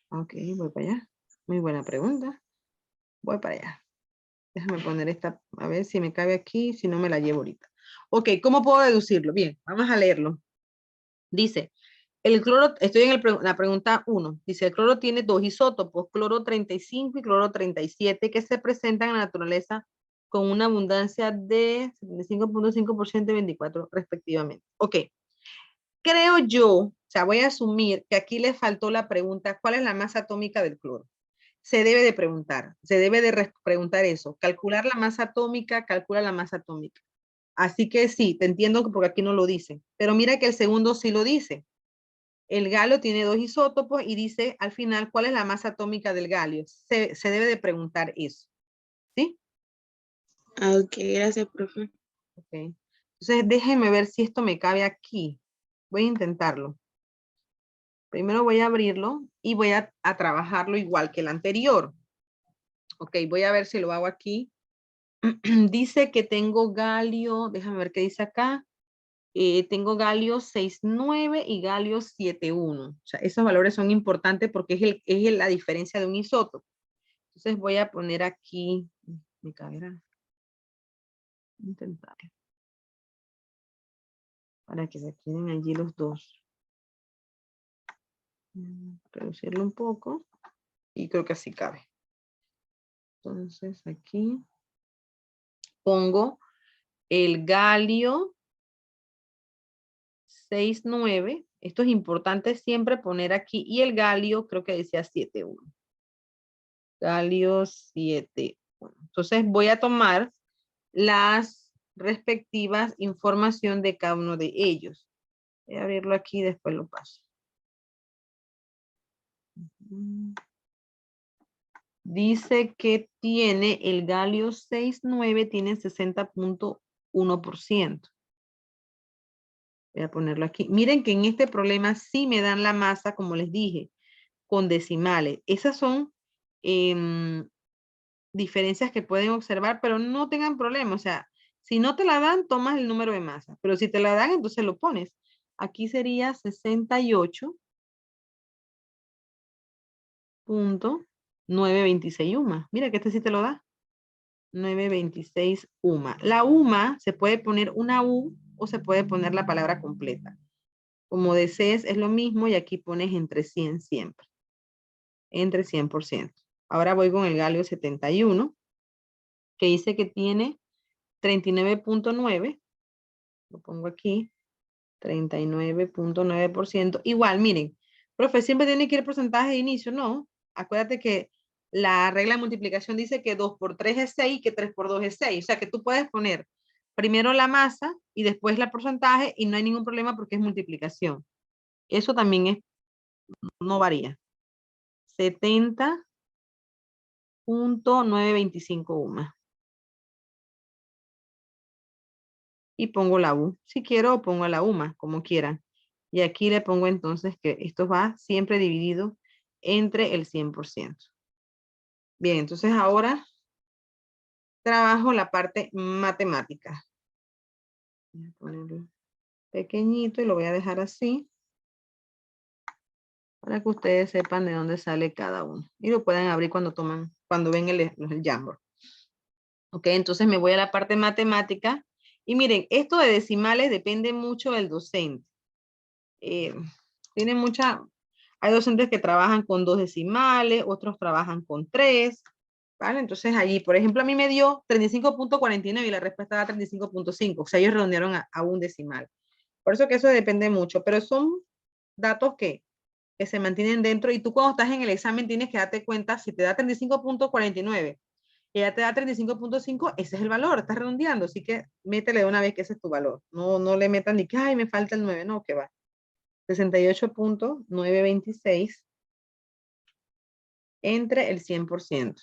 Ok, voy para allá. Muy buena pregunta. Voy para allá. Déjame poner esta, a ver si me cabe aquí, si no me la llevo ahorita. Ok, ¿cómo puedo deducirlo? Bien, vamos a leerlo. Dice, el cloro, estoy en la pregunta 1. Dice, el cloro tiene dos isótopos, cloro 35 y cloro 37, que se presentan en la naturaleza con una abundancia de 75.5% y 24 respectivamente. Ok, creo yo, o sea, voy a asumir que aquí le faltó la pregunta, ¿cuál es la masa atómica del cloro? Se debe de preguntar, se debe de preguntar eso. Calcular la masa atómica, calcula la masa atómica. Así que sí, te entiendo porque aquí no lo dice. Pero mira que el segundo sí lo dice. El galio tiene dos isótopos y dice al final cuál es la masa atómica del galio. Se debe de preguntar eso. ¿Sí? Ah, ok, gracias, profe. Ok. Entonces déjenme ver si esto me cabe aquí. Voy a intentarlo. Primero voy a abrirlo y voy a trabajarlo igual que el anterior. Ok, voy a ver si lo hago aquí. Dice que tengo galio, déjame ver qué dice acá. Tengo galio 6,9 y galio 7,1. O sea, esos valores son importantes porque es la diferencia de un isótopo. Entonces voy a poner aquí, me caerá. Intentar. Para que se queden allí los dos. Reducirlo un poco. Y creo que así cabe. Entonces aquí pongo el galio 6,9. Esto es importante siempre poner aquí. Y el galio creo que decía 7,1. Galio 7,1. Entonces voy a tomar las respectivas información de cada uno de ellos. Voy a abrirlo aquí y después lo paso. Dice que tiene el galio 6,9, tiene 60.1%. Voy a ponerlo aquí. Miren que en este problema sí me dan la masa, como les dije, con decimales. Esas son diferencias que pueden observar, pero no tengan problema. O sea, si no te la dan, tomas el número de masa. Pero si te la dan, entonces lo pones. Aquí sería 68.926 UMA. Mira que este sí te lo da. 926 UMA. La UMA se puede poner una U o se puede poner la palabra completa. Como desees, es lo mismo y aquí pones entre 100 siempre. Entre 100%. Ahora voy con el galio 71, que dice que tiene 39.9. Lo pongo aquí. 39.9%. Igual, miren, profe, siempre tiene que ir porcentaje de inicio. No, acuérdate que la regla de multiplicación dice que 2 por 3 es 6 y que 3 por 2 es 6. O sea que tú puedes poner primero la masa y después el porcentaje y no hay ningún problema porque es multiplicación. Eso también es, no varía. 70.925 UMA. Y pongo la U. Si quiero, pongo la UMA, como quieran. Y aquí le pongo entonces que esto va siempre dividido entre el 100%. Bien, entonces ahora trabajo la parte matemática. Voy a ponerlo pequeñito y lo voy a dejar así para que ustedes sepan de dónde sale cada uno. Y lo pueden abrir cuando ven el Jamboard. Ok, entonces me voy a la parte matemática. Y miren, esto de decimales depende mucho del docente. Tiene hay docentes que trabajan con 2 decimales, otros trabajan con 3, ¿vale? Entonces allí, por ejemplo, a mí me dio 35.49 y la respuesta da 35.5, o sea, ellos redondearon a un decimal. Por eso que eso depende mucho, pero son datos que se mantienen dentro y tú cuando estás en el examen tienes que darte cuenta si te da 35.49 y ya te da 35.5, ese es el valor, estás redondeando, así que métele de una vez que ese es tu valor. No le metan ni que, ay, me falta el 9, no, que va. 68.926 entre el 100%.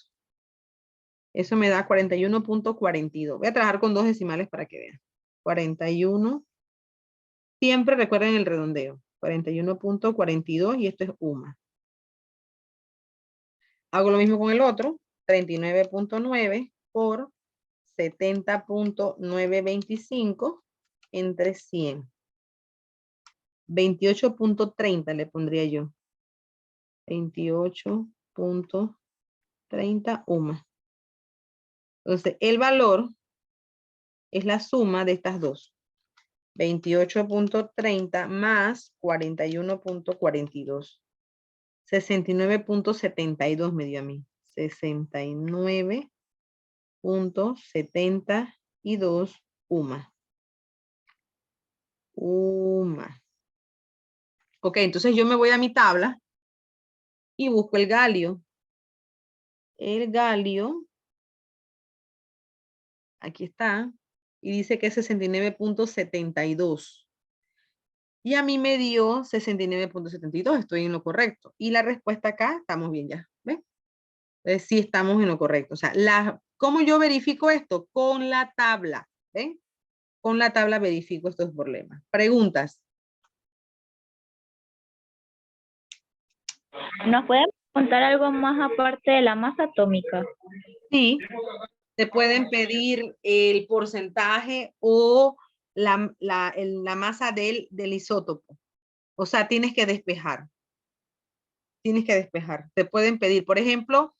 Eso me da 41.42. Voy a trabajar con 2 decimales para que vean. 41. Siempre recuerden el redondeo. 41.42 y esto es UMA. Hago lo mismo con el otro, 39.9 por 70.925 entre 100. 28.30 le pondría yo. 28.30 UMA. Entonces, el valor es la suma de estas dos. 28.30 más 41.42. 69.72 me dio a mí. 69.72 UMA. UMA. Ok, entonces yo me voy a mi tabla y busco el galio. El galio, aquí está, y dice que es 69.72. Y a mí me dio 69.72, estoy en lo correcto. Y la respuesta acá, estamos bien ya, ¿ven? Entonces sí estamos en lo correcto. O sea, ¿cómo yo verifico esto? Con la tabla, ¿ven? Con la tabla verifico estos problemas. Preguntas. ¿Nos pueden contar algo más aparte de la masa atómica? Sí, te pueden pedir el porcentaje o la masa del isótopo. O sea, tienes que despejar. Tienes que despejar. Te pueden pedir, por ejemplo,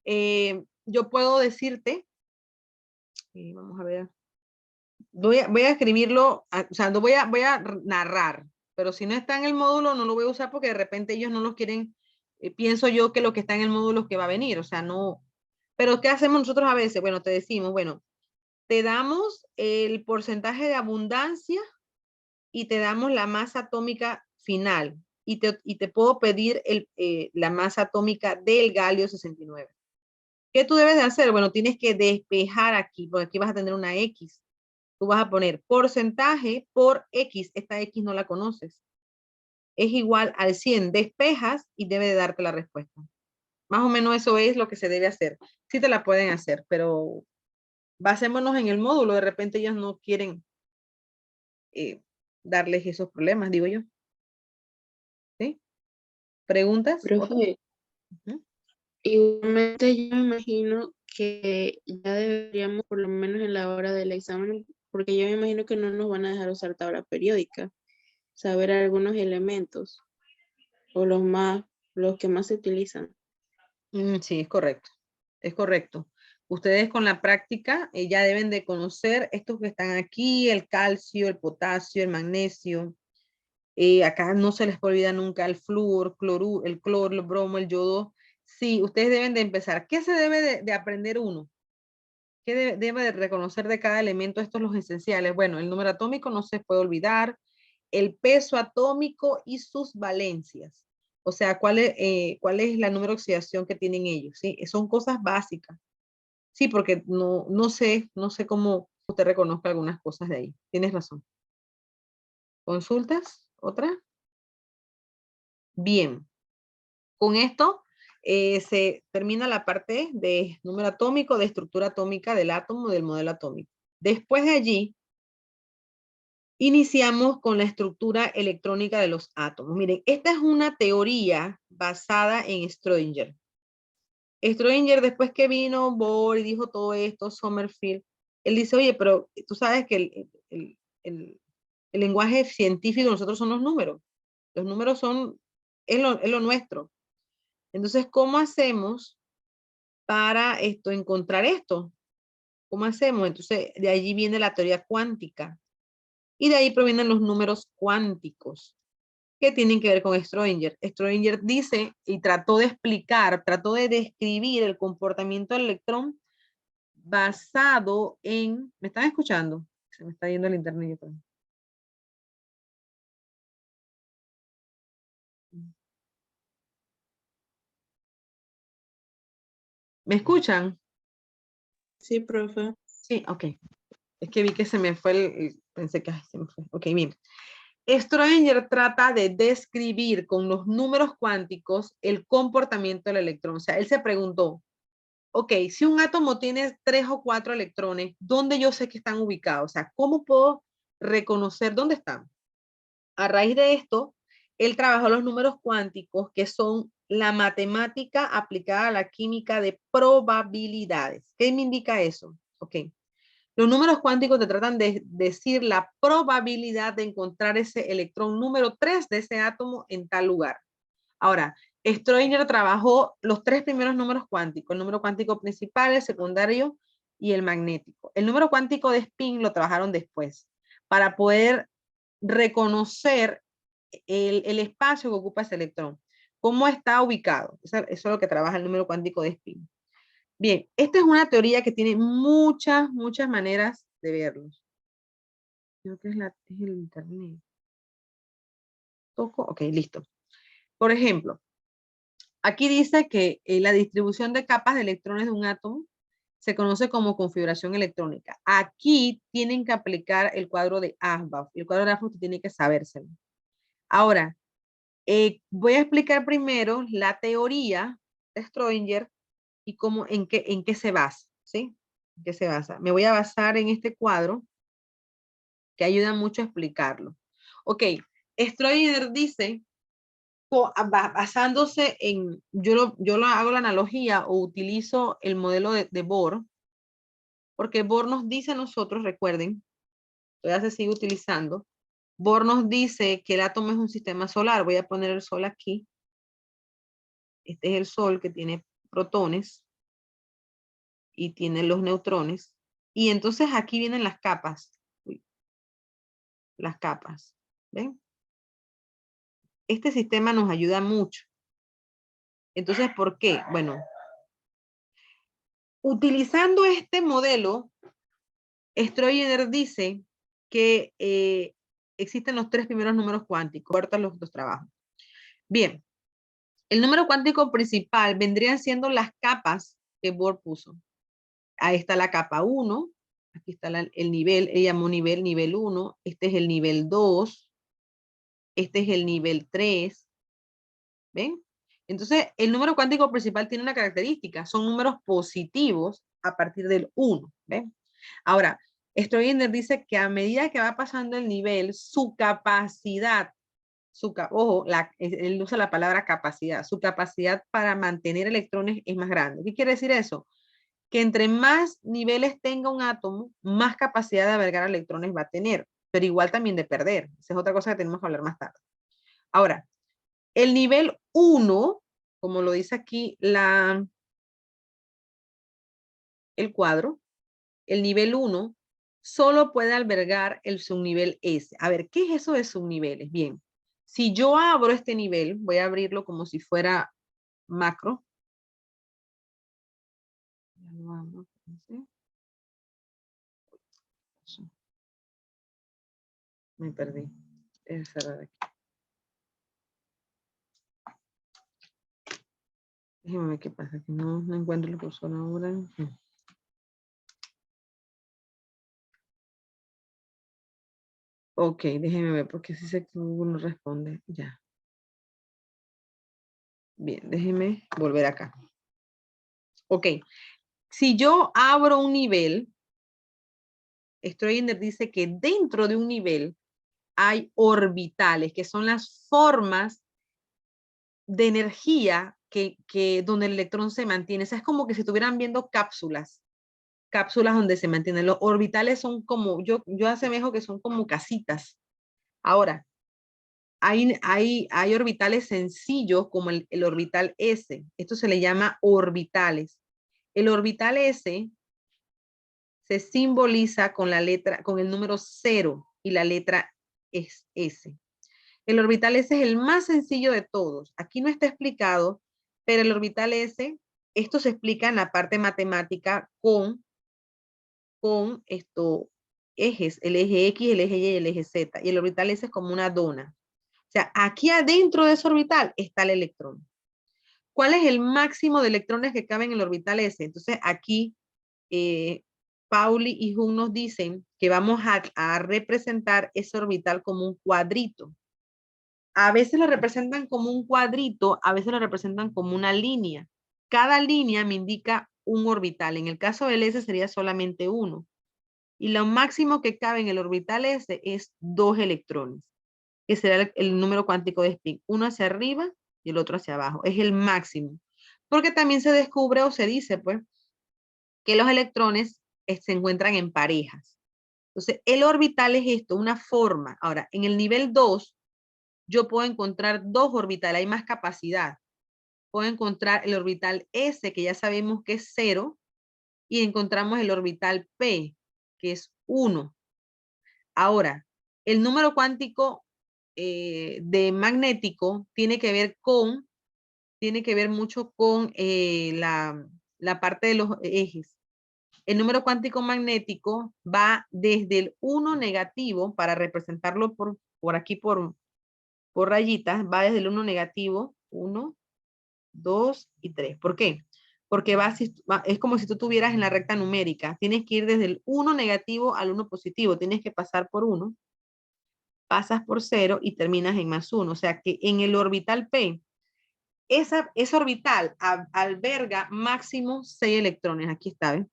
yo puedo decirte, vamos a ver, voy a escribirlo, o sea, voy a narrar, pero si no está en el módulo no lo voy a usar porque de repente ellos no los quieren, pienso yo que lo que está en el módulo es que va a venir, o sea, no. Pero ¿qué hacemos nosotros a veces? Bueno, te decimos, bueno, te damos el porcentaje de abundancia y te damos la masa atómica final. Y te puedo pedir la masa atómica del galio 69. ¿Qué tú debes de hacer? Bueno, tienes que despejar aquí, porque aquí vas a tener una X. Tú vas a poner porcentaje por X. Esta X no la conoces. Es igual al 100. Despejas y debe de darte la respuesta. Más o menos eso es lo que se debe hacer. Sí te la pueden hacer, pero basémonos en el módulo. De repente ellos no quieren darles esos problemas, digo yo. ¿Sí? ¿Preguntas? Profe, igualmente yo me imagino que ya deberíamos, por lo menos en la hora del examen, porque yo me imagino que no nos van a dejar usar tabla periódica, saber algunos elementos o los que más se utilizan. Sí, es correcto. Es correcto. Ustedes con la práctica ya deben de conocer estos que están aquí, el calcio, el potasio, el magnesio. Acá no se les olvida nunca el flúor, el cloro, el bromo, el yodo. Sí, ustedes deben de empezar. ¿Qué se debe de aprender uno? ¿Qué debe de reconocer de cada elemento? Estos los esenciales. Bueno, el número atómico no se puede olvidar. El peso atómico y sus valencias. O sea, cuál es la número de oxidación que tienen ellos, ¿sí? Son cosas básicas. Sí, porque no sé cómo usted reconozca algunas cosas de ahí. Tienes razón. ¿Consultas? ¿Otra? Bien. Con esto se termina la parte de número atómico, de estructura atómica del átomo, del modelo atómico. Después de allí, iniciamos con la estructura electrónica de los átomos. Miren, esta es una teoría basada en Schrödinger. Schrödinger, después que vino Bohr y dijo todo esto, Sommerfeld, él dice, oye, pero tú sabes que el lenguaje científico de nosotros son los números. Los números es lo nuestro. Entonces, ¿cómo hacemos para encontrar esto? ¿Cómo hacemos? Entonces, de allí viene la teoría cuántica. Y de ahí provienen los números cuánticos, que tienen que ver con Schrödinger. Schrödinger dice y trató de explicar, trató de describir el comportamiento del electrón basado en... ¿Me están escuchando? Se me está yendo el internet. ¿Me escuchan? Sí, profe. Sí, ok. Es que vi que se me fue pensé que se me fue. Ok, bien. Schrödinger trata de describir con los números cuánticos el comportamiento del electrón. O sea, él se preguntó, ok, si un átomo tiene 3 o 4 electrones, ¿dónde yo sé que están ubicados? O sea, ¿cómo puedo reconocer dónde están? A raíz de esto, él trabajó los números cuánticos, que son la matemática aplicada a la química de probabilidades. ¿Qué me indica eso? Ok. Los números cuánticos te tratan de decir la probabilidad de encontrar ese electrón número 3 de ese átomo en tal lugar. Ahora, Schrödinger trabajó los 3 primeros números cuánticos, el número cuántico principal, el secundario y el magnético. El número cuántico de spin lo trabajaron después para poder reconocer el espacio que ocupa ese electrón. ¿Cómo está ubicado? Eso es lo que trabaja el número cuántico de spin. Bien, esta es una teoría que tiene muchas maneras de verlo. Creo que es el internet. ¿Toco? Ok, listo. Por ejemplo, aquí dice que la distribución de capas de electrones de un átomo se conoce como configuración electrónica. Aquí tienen que aplicar el cuadro de Ashbaugh. El cuadro de Ashbaugh tiene que sabérselo. Ahora, voy a explicar primero la teoría de Schrödinger y cómo, en qué se basa, ¿sí? ¿En qué se basa? Me voy a basar en este cuadro que ayuda mucho a explicarlo. Ok, Schrödinger dice, basándose en, yo lo hago la analogía o utilizo el modelo de Bohr, porque Bohr nos dice a nosotros, recuerden, todavía se sigue utilizando, Bohr nos dice que el átomo es un sistema solar. Voy a poner el sol aquí. Este es el sol que tiene protones y tiene los neutrones. Y entonces aquí vienen las capas. Uy, las capas. ¿Ven? Este sistema nos ayuda mucho. Entonces, ¿por qué? Bueno, utilizando este modelo, Schrödinger dice que existen los 3 primeros números cuánticos. Ahorita los trabajo. Bien, el número cuántico principal vendrían siendo las capas que Bohr puso. Ahí está la capa 1, aquí está el nivel, ella llamó nivel 1, este es el nivel 2, este es el nivel 3, ¿ven? Entonces, el número cuántico principal tiene una característica, son números positivos a partir del 1, ¿ven? Ahora, Schrödinger dice que a medida que va pasando el nivel, su capacidad, ojo, él usa la palabra capacidad, su capacidad para mantener electrones es más grande. ¿Qué quiere decir eso? Que entre más niveles tenga un átomo, más capacidad de albergar electrones va a tener, pero igual también de perder. Esa es otra cosa que tenemos que hablar más tarde. Ahora, el nivel 1, como lo dice aquí el cuadro, el nivel 1 solo puede albergar el subnivel S. A ver, ¿qué es eso de subniveles? Bien, si yo abro este nivel, voy a abrirlo como si fuera macro. Me perdí. Es cerrar aquí. Déjeme ver qué pasa, que no encuentro el cursor ahora. Ok, déjeme ver, porque si sé que Google no responde. Ya. Bien, déjeme volver acá. Ok, si yo abro un nivel, Schrödinger dice que dentro de un nivel hay orbitales, que son las formas de energía donde el electrón se mantiene. O sea, es como que si estuvieran viendo cápsulas donde se mantienen. Los orbitales son como, yo asemejo que son como casitas. Ahora, hay orbitales sencillos como el orbital S. Esto se le llama orbitales. El orbital S se simboliza con el número 0 y la letra es S. El orbital S es el más sencillo de todos. Aquí no está explicado, pero el orbital S, esto se explica en la parte matemática con ejes, el eje X, el eje Y y el eje Z. Y el orbital S es como una dona. O sea, aquí adentro de ese orbital está el electrón. ¿Cuál es el máximo de electrones que caben en el orbital S? Entonces, aquí Pauli y Jung nos dicen que vamos a representar ese orbital como un cuadrito. A veces lo representan como un cuadrito, a veces lo representan como una línea. Cada línea me indica un orbital. En el caso del S sería solamente uno. Y lo máximo que cabe en el orbital S es 2 electrones. que será el número cuántico de spin. Uno hacia arriba y el otro hacia abajo. Es el máximo. Porque también se descubre o se dice, pues, que los electrones se encuentran en parejas. Entonces, el orbital es esto, una forma. Ahora, en el nivel 2, yo puedo encontrar dos orbitales, hay más capacidad. Puedo encontrar el orbital S, que ya sabemos que es 0, y encontramos el orbital P, que es 1. Ahora, el número cuántico de magnético tiene que ver mucho con la parte de los ejes. El número cuántico magnético va desde el 1 negativo, para representarlo por aquí por rayitas, va desde el 1 negativo, 1, 2 y 3. ¿Por qué? Porque es como si tú tuvieras en la recta numérica. Tienes que ir desde el 1 negativo al 1 positivo. Tienes que pasar por 1, pasas por 0 y terminas en más 1. O sea que en el orbital P, esa orbital alberga máximo 6 electrones. Aquí está, ¿ves?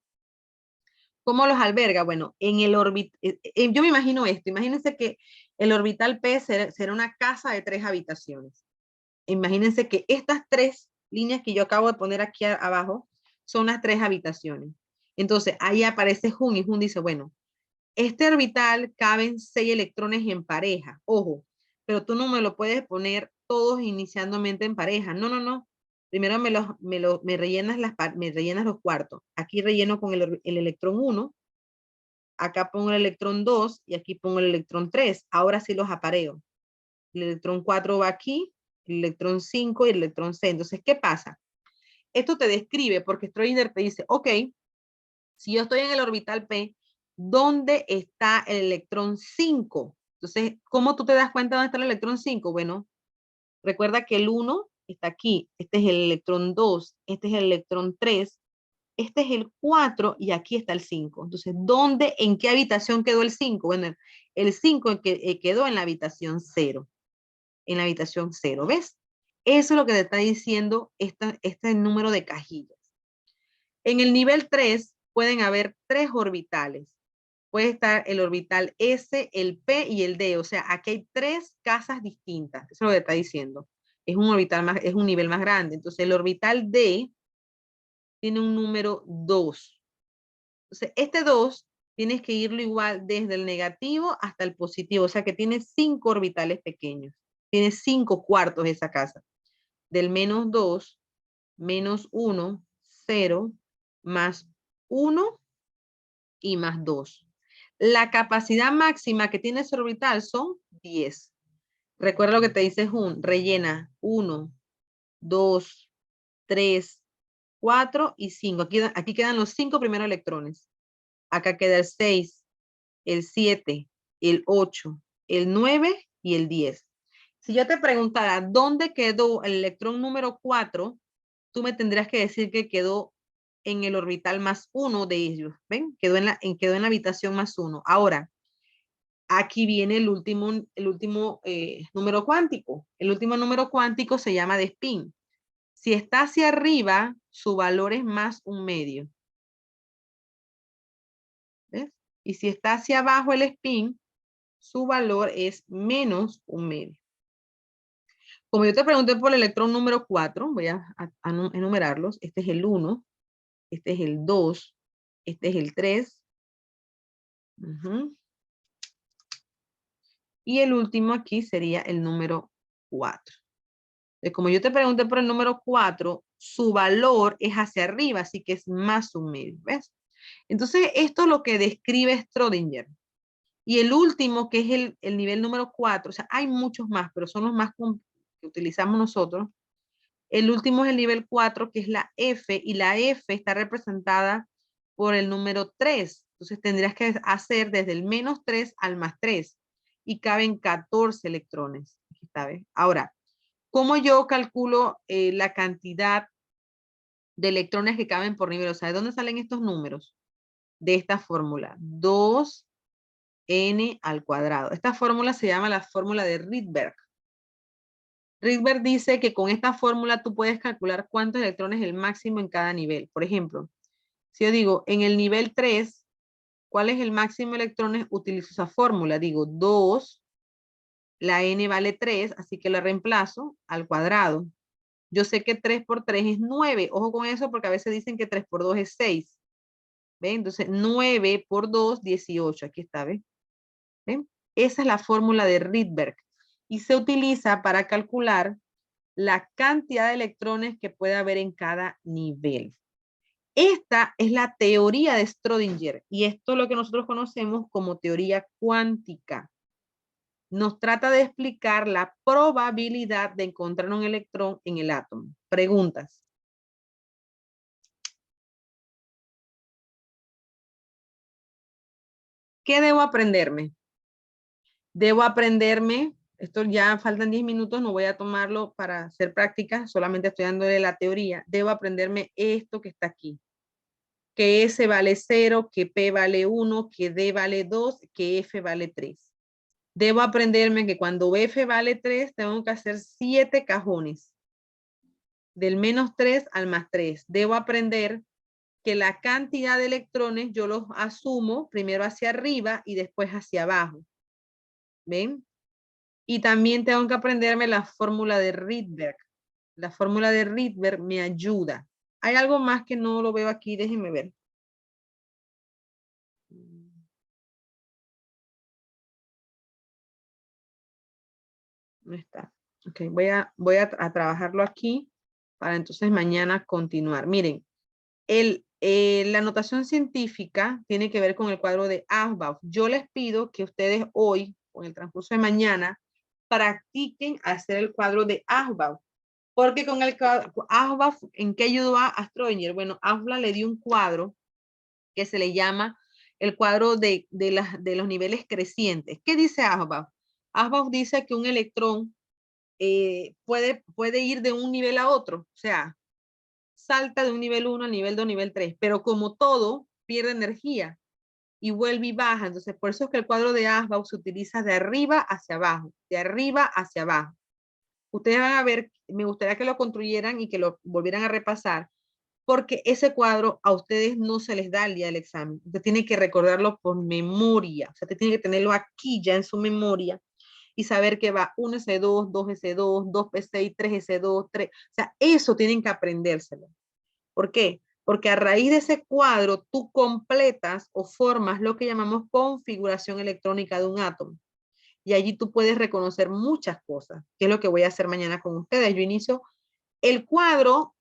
¿Cómo los alberga? Bueno, en el orbital, yo me imagino esto. Imagínense que el orbital P será una casa de 3 habitaciones. Imagínense que estas 3 líneas que yo acabo de poner aquí abajo son las 3 habitaciones. Entonces, ahí aparece Jun y Jun dice, bueno, este orbital caben 6 electrones en pareja. Ojo, pero tú no me lo puedes poner todos inicialmente en pareja. No, no, no. Primero me rellenas los cuartos. Aquí relleno con el electrón 1. Acá pongo el electrón 2 y aquí pongo el electrón 3. Ahora sí los apareo. El electrón 4 va aquí, el electrón 5 y el electrón 6. Entonces, ¿qué pasa? Esto te describe, porque Schrödinger te dice, ok, si yo estoy en el orbital P, ¿dónde está el electrón 5? Entonces, ¿cómo tú te das cuenta dónde está el electrón 5? Bueno, recuerda que el 1 está aquí, este es el electrón 2, este es el electrón 3, este es el 4 y aquí está el 5. Entonces, en qué habitación quedó el 5? Bueno, el 5 quedó en la habitación 0. En la habitación 0, ¿ves? Eso es lo que te está diciendo este número de cajillas. En el nivel 3 pueden haber 3 orbitales. Puede estar el orbital S, el P y el D. O sea, aquí hay 3 casas distintas. Eso es lo que te está diciendo. Es un nivel más grande. Entonces, el orbital D tiene un número 2. Entonces, este 2 tienes que irlo igual desde el negativo hasta el positivo. O sea, que tiene 5 orbitales pequeños. Tiene 5 cuartos esa casa. Del menos 2, menos 1, 0, más 1 y más 2. La capacidad máxima que tiene ese orbital son 10. Recuerda lo que te dice Jun, rellena 1, 2, 3, 4 y 5. Aquí quedan los 5 primeros electrones. Acá queda el 6, el 7, el 8, el 9 y el 10. Si yo te preguntara dónde quedó el electrón número 4, tú me tendrías que decir que quedó en el orbital más 1 de ellos. ¿Ven? Quedó en la habitación más 1. Ahora, aquí viene el último número cuántico. El último número cuántico se llama de spin. Si está hacia arriba, su valor es más 1/2. ¿Ves? Y si está hacia abajo el spin, su valor es menos 1/2. Como yo te pregunté por el electrón número 4, voy a enumerarlos. Este es el 1, este es el 2, este es el 3. Y el último aquí sería el número 4. Entonces, como yo te pregunté por el número 4, su valor es hacia arriba, así que es más 1/2, ¿ves? Entonces, esto es lo que describe Schrödinger. Y el último, que es el nivel número 4, o sea, hay muchos más, pero son los más que utilizamos nosotros. El último es el nivel 4, que es la F, y la F está representada por el número 3. Entonces, tendrías que hacer desde el menos 3 al más 3, y caben 14 electrones. Aquí está, ¿ves? Ahora, ¿cómo yo calculo la cantidad de electrones que caben por nivel? O sea, ¿de dónde salen estos números? De esta fórmula, 2n al cuadrado. Esta fórmula se llama la fórmula de Rydberg. Rydberg dice que con esta fórmula tú puedes calcular cuántos electrones es el máximo en cada nivel. Por ejemplo, si yo digo en el nivel 3, ¿cuál es el máximo de electrones? Utilizo esa fórmula. Digo 2 La n vale 3, así que la reemplazo al cuadrado. Yo sé que 3 por 3 es 9. Ojo con eso porque a veces dicen que 3 por 2 es 6. ¿Ven? Entonces 9 por 2, 18. Aquí está, ¿ven? ¿Ven? Esa es la fórmula de Rydberg. Y se utiliza para calcular la cantidad de electrones que puede haber en cada nivel. Esta es la teoría de Schrödinger y esto es lo que nosotros conocemos como teoría cuántica. Nos trata de explicar la probabilidad de encontrar un electrón en el átomo. Preguntas. ¿Qué debo aprenderme? Debo aprenderme, esto ya faltan 10 minutos, no voy a tomarlo para hacer práctica, solamente estoy dándole la teoría. Debo aprenderme esto que está aquí. Que S vale 0, que P vale 1, que D vale 2, que F vale 3. Debo aprenderme que cuando F vale 3, tengo que hacer 7 cajones. Del menos 3 al más 3. Debo aprender que la cantidad de electrones yo los asumo primero hacia arriba y después hacia abajo. ¿Ven? Y también tengo que aprenderme la fórmula de Rydberg. La fórmula de Rydberg me ayuda. Hay algo más que no lo veo aquí, déjenme ver. No está. Ok, voy a trabajarlo aquí para entonces mañana continuar. Miren, la notación científica tiene que ver con el cuadro de Aufbau. Yo les pido que ustedes hoy, o en el transcurso de mañana, practiquen hacer el cuadro de Aufbau. Porque con el Aufbau, ¿en qué ayudó a Schrödinger? Bueno, Aufbau le dio un cuadro que se le llama el cuadro de los niveles crecientes. ¿Qué dice Aufbau? Aufbau dice que un electrón puede ir de un nivel a otro, o sea, salta de un nivel 1 al nivel 2, nivel 3, pero como todo, pierde energía y vuelve y baja. Entonces, por eso es que el cuadro de Aufbau se utiliza de arriba hacia abajo, de arriba hacia abajo. Ustedes van a ver, me gustaría que lo construyeran y que lo volvieran a repasar, porque ese cuadro a ustedes no se les da el día del examen. Usted tiene que recordarlo por memoria, o sea, usted tiene que tenerlo aquí ya en su memoria y saber que va 1S2, 2S2, 2P6, 3S2, 3. O sea, eso tienen que aprendérselo. ¿Por qué? Porque a raíz de ese cuadro tú completas o formas lo que llamamos configuración electrónica de un átomo. Y allí tú puedes reconocer muchas cosas, que es lo que voy a hacer mañana con ustedes. Yo inicio el cuadro,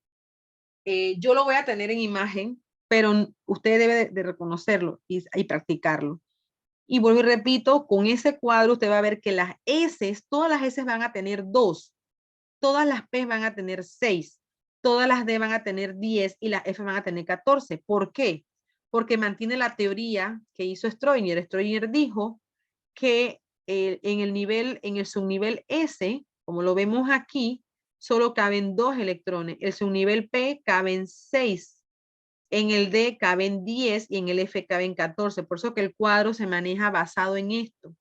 yo lo voy a tener en imagen, pero usted debe de reconocerlo y practicarlo. Y vuelvo y repito, con ese cuadro usted va a ver que las S, todas las S van a tener 2, todas las P van a tener 6, todas las D van a tener 10 y las F van a tener 14. ¿Por qué? Porque mantiene la teoría que hizo Schrödinger. Schrödinger dijo que en el subnivel S, como lo vemos aquí, solo caben 2 electrones. El subnivel P caben 6. En el D caben 10 y en el F caben 14. Por eso que el cuadro se maneja basado en esto.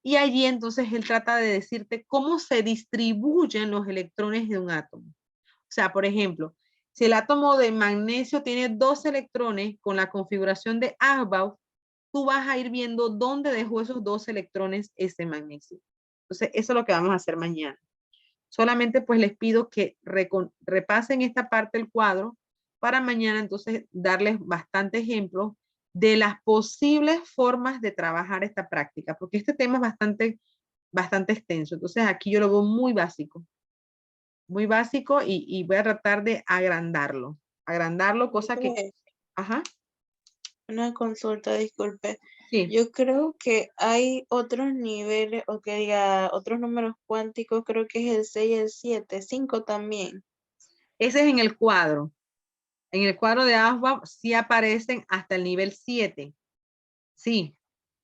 Y allí entonces él trata de decirte cómo se distribuyen los electrones de un átomo. O sea, por ejemplo, si el átomo de magnesio tiene 2 electrones con la configuración de Aufbau, tú vas a ir viendo dónde dejó esos 2 electrones ese magnesio. Entonces, eso es lo que vamos a hacer mañana. Solamente pues les pido que repasen esta parte del cuadro para mañana entonces darles bastante ejemplos de las posibles formas de trabajar esta práctica, porque este tema es bastante extenso. Entonces aquí yo lo veo muy básico y voy a tratar de agrandarlo, cosa que, ajá, Una consulta, disculpe. sí, Yo creo que hay otros niveles, o que diga, otros números cuánticos, creo que es el 6 y el 7, 5 también. ese es en el cuadro. En el cuadro de Aufbau sí aparecen hasta el nivel 7, sí,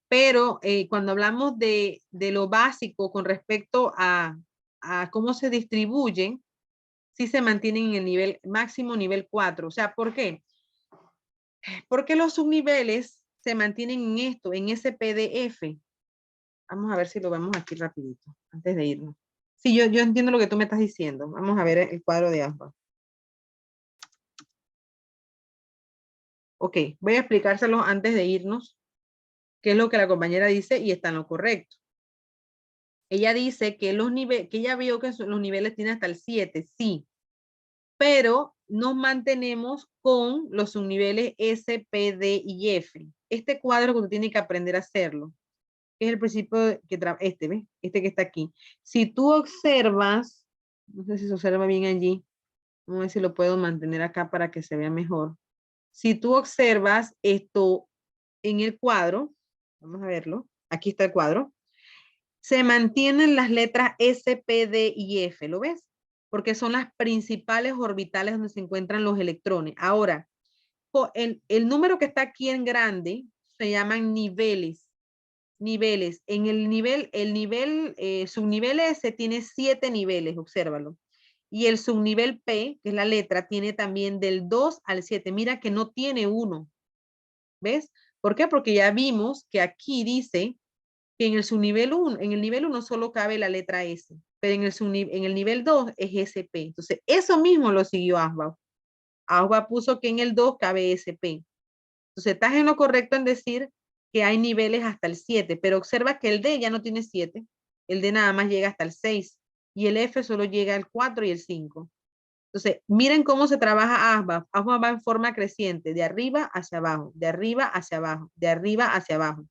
pero cuando hablamos de lo básico con respecto a cómo se distribuyen, sí se mantienen en el nivel máximo, nivel 4. O sea, ¿por qué? Porque los subniveles se mantienen en esto, en ese PDF. Vamos a ver si lo vemos aquí rapidito, antes de irnos. Sí, yo entiendo lo que tú me estás diciendo. Vamos a ver el cuadro de Aufbau. Ok, voy a explicárselo antes de irnos, qué es lo que la compañera dice y está en lo correcto. Ella dice que que ella vio que los niveles tienen hasta el 7, sí, pero nos mantenemos con los subniveles S, P, D y F. Este cuadro que tú tienes que aprender a hacerlo, que es el principio que ¿ves? Este que está aquí. Si tú observas, no sé si se observa bien allí, vamos a ver si lo puedo mantener acá para que se vea mejor. Si tú observas esto en el cuadro, vamos a verlo, aquí está el cuadro, se mantienen las letras S, P, D y F, ¿lo ves? Porque son las principales orbitales donde se encuentran los electrones. Ahora, el número que está aquí en grande se llaman niveles. Niveles. En el nivel, subnivel S tiene 7 niveles, obsérvalo. Y el subnivel P, que es la letra, tiene también del 2 al 7. Mira que no tiene 1. ¿Ves? ¿Por qué? Porque ya vimos que aquí dice que en el subnivel 1, en el nivel 1 solo cabe la letra S, pero en el nivel 2 es SP. Entonces, eso mismo lo siguió Asbach. Asbach puso que en el 2 cabe SP. Entonces, estás en lo correcto en decir que hay niveles hasta el 7, pero observa que el D ya no tiene 7. El D nada más llega hasta el 6 y el F solo llega al 4 y el 5. Entonces, miren cómo se trabaja Asbach. Asbach va en forma creciente, de arriba hacia abajo, de arriba hacia abajo, de arriba hacia abajo.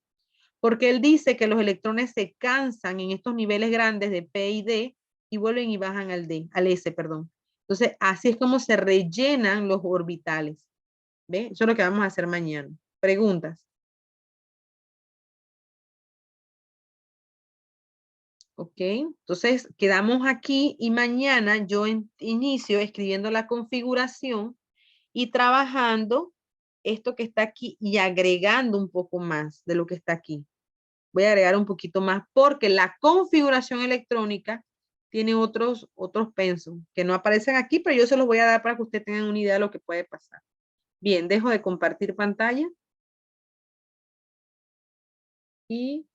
Porque él dice que los electrones se cansan en estos niveles grandes de P y D y vuelven y bajan al S, perdón. Entonces, así es como se rellenan los orbitales. ¿Ve? Eso es lo que vamos a hacer mañana. Preguntas. Ok, entonces quedamos aquí y mañana yo inicio escribiendo la configuración y trabajando esto que está aquí y agregando un poco más de lo que está aquí. Voy a agregar un poquito más porque la configuración electrónica tiene otros pensos que no aparecen aquí, pero yo se los voy a dar para que ustedes tengan una idea de lo que puede pasar. Bien, dejo de compartir pantalla. Y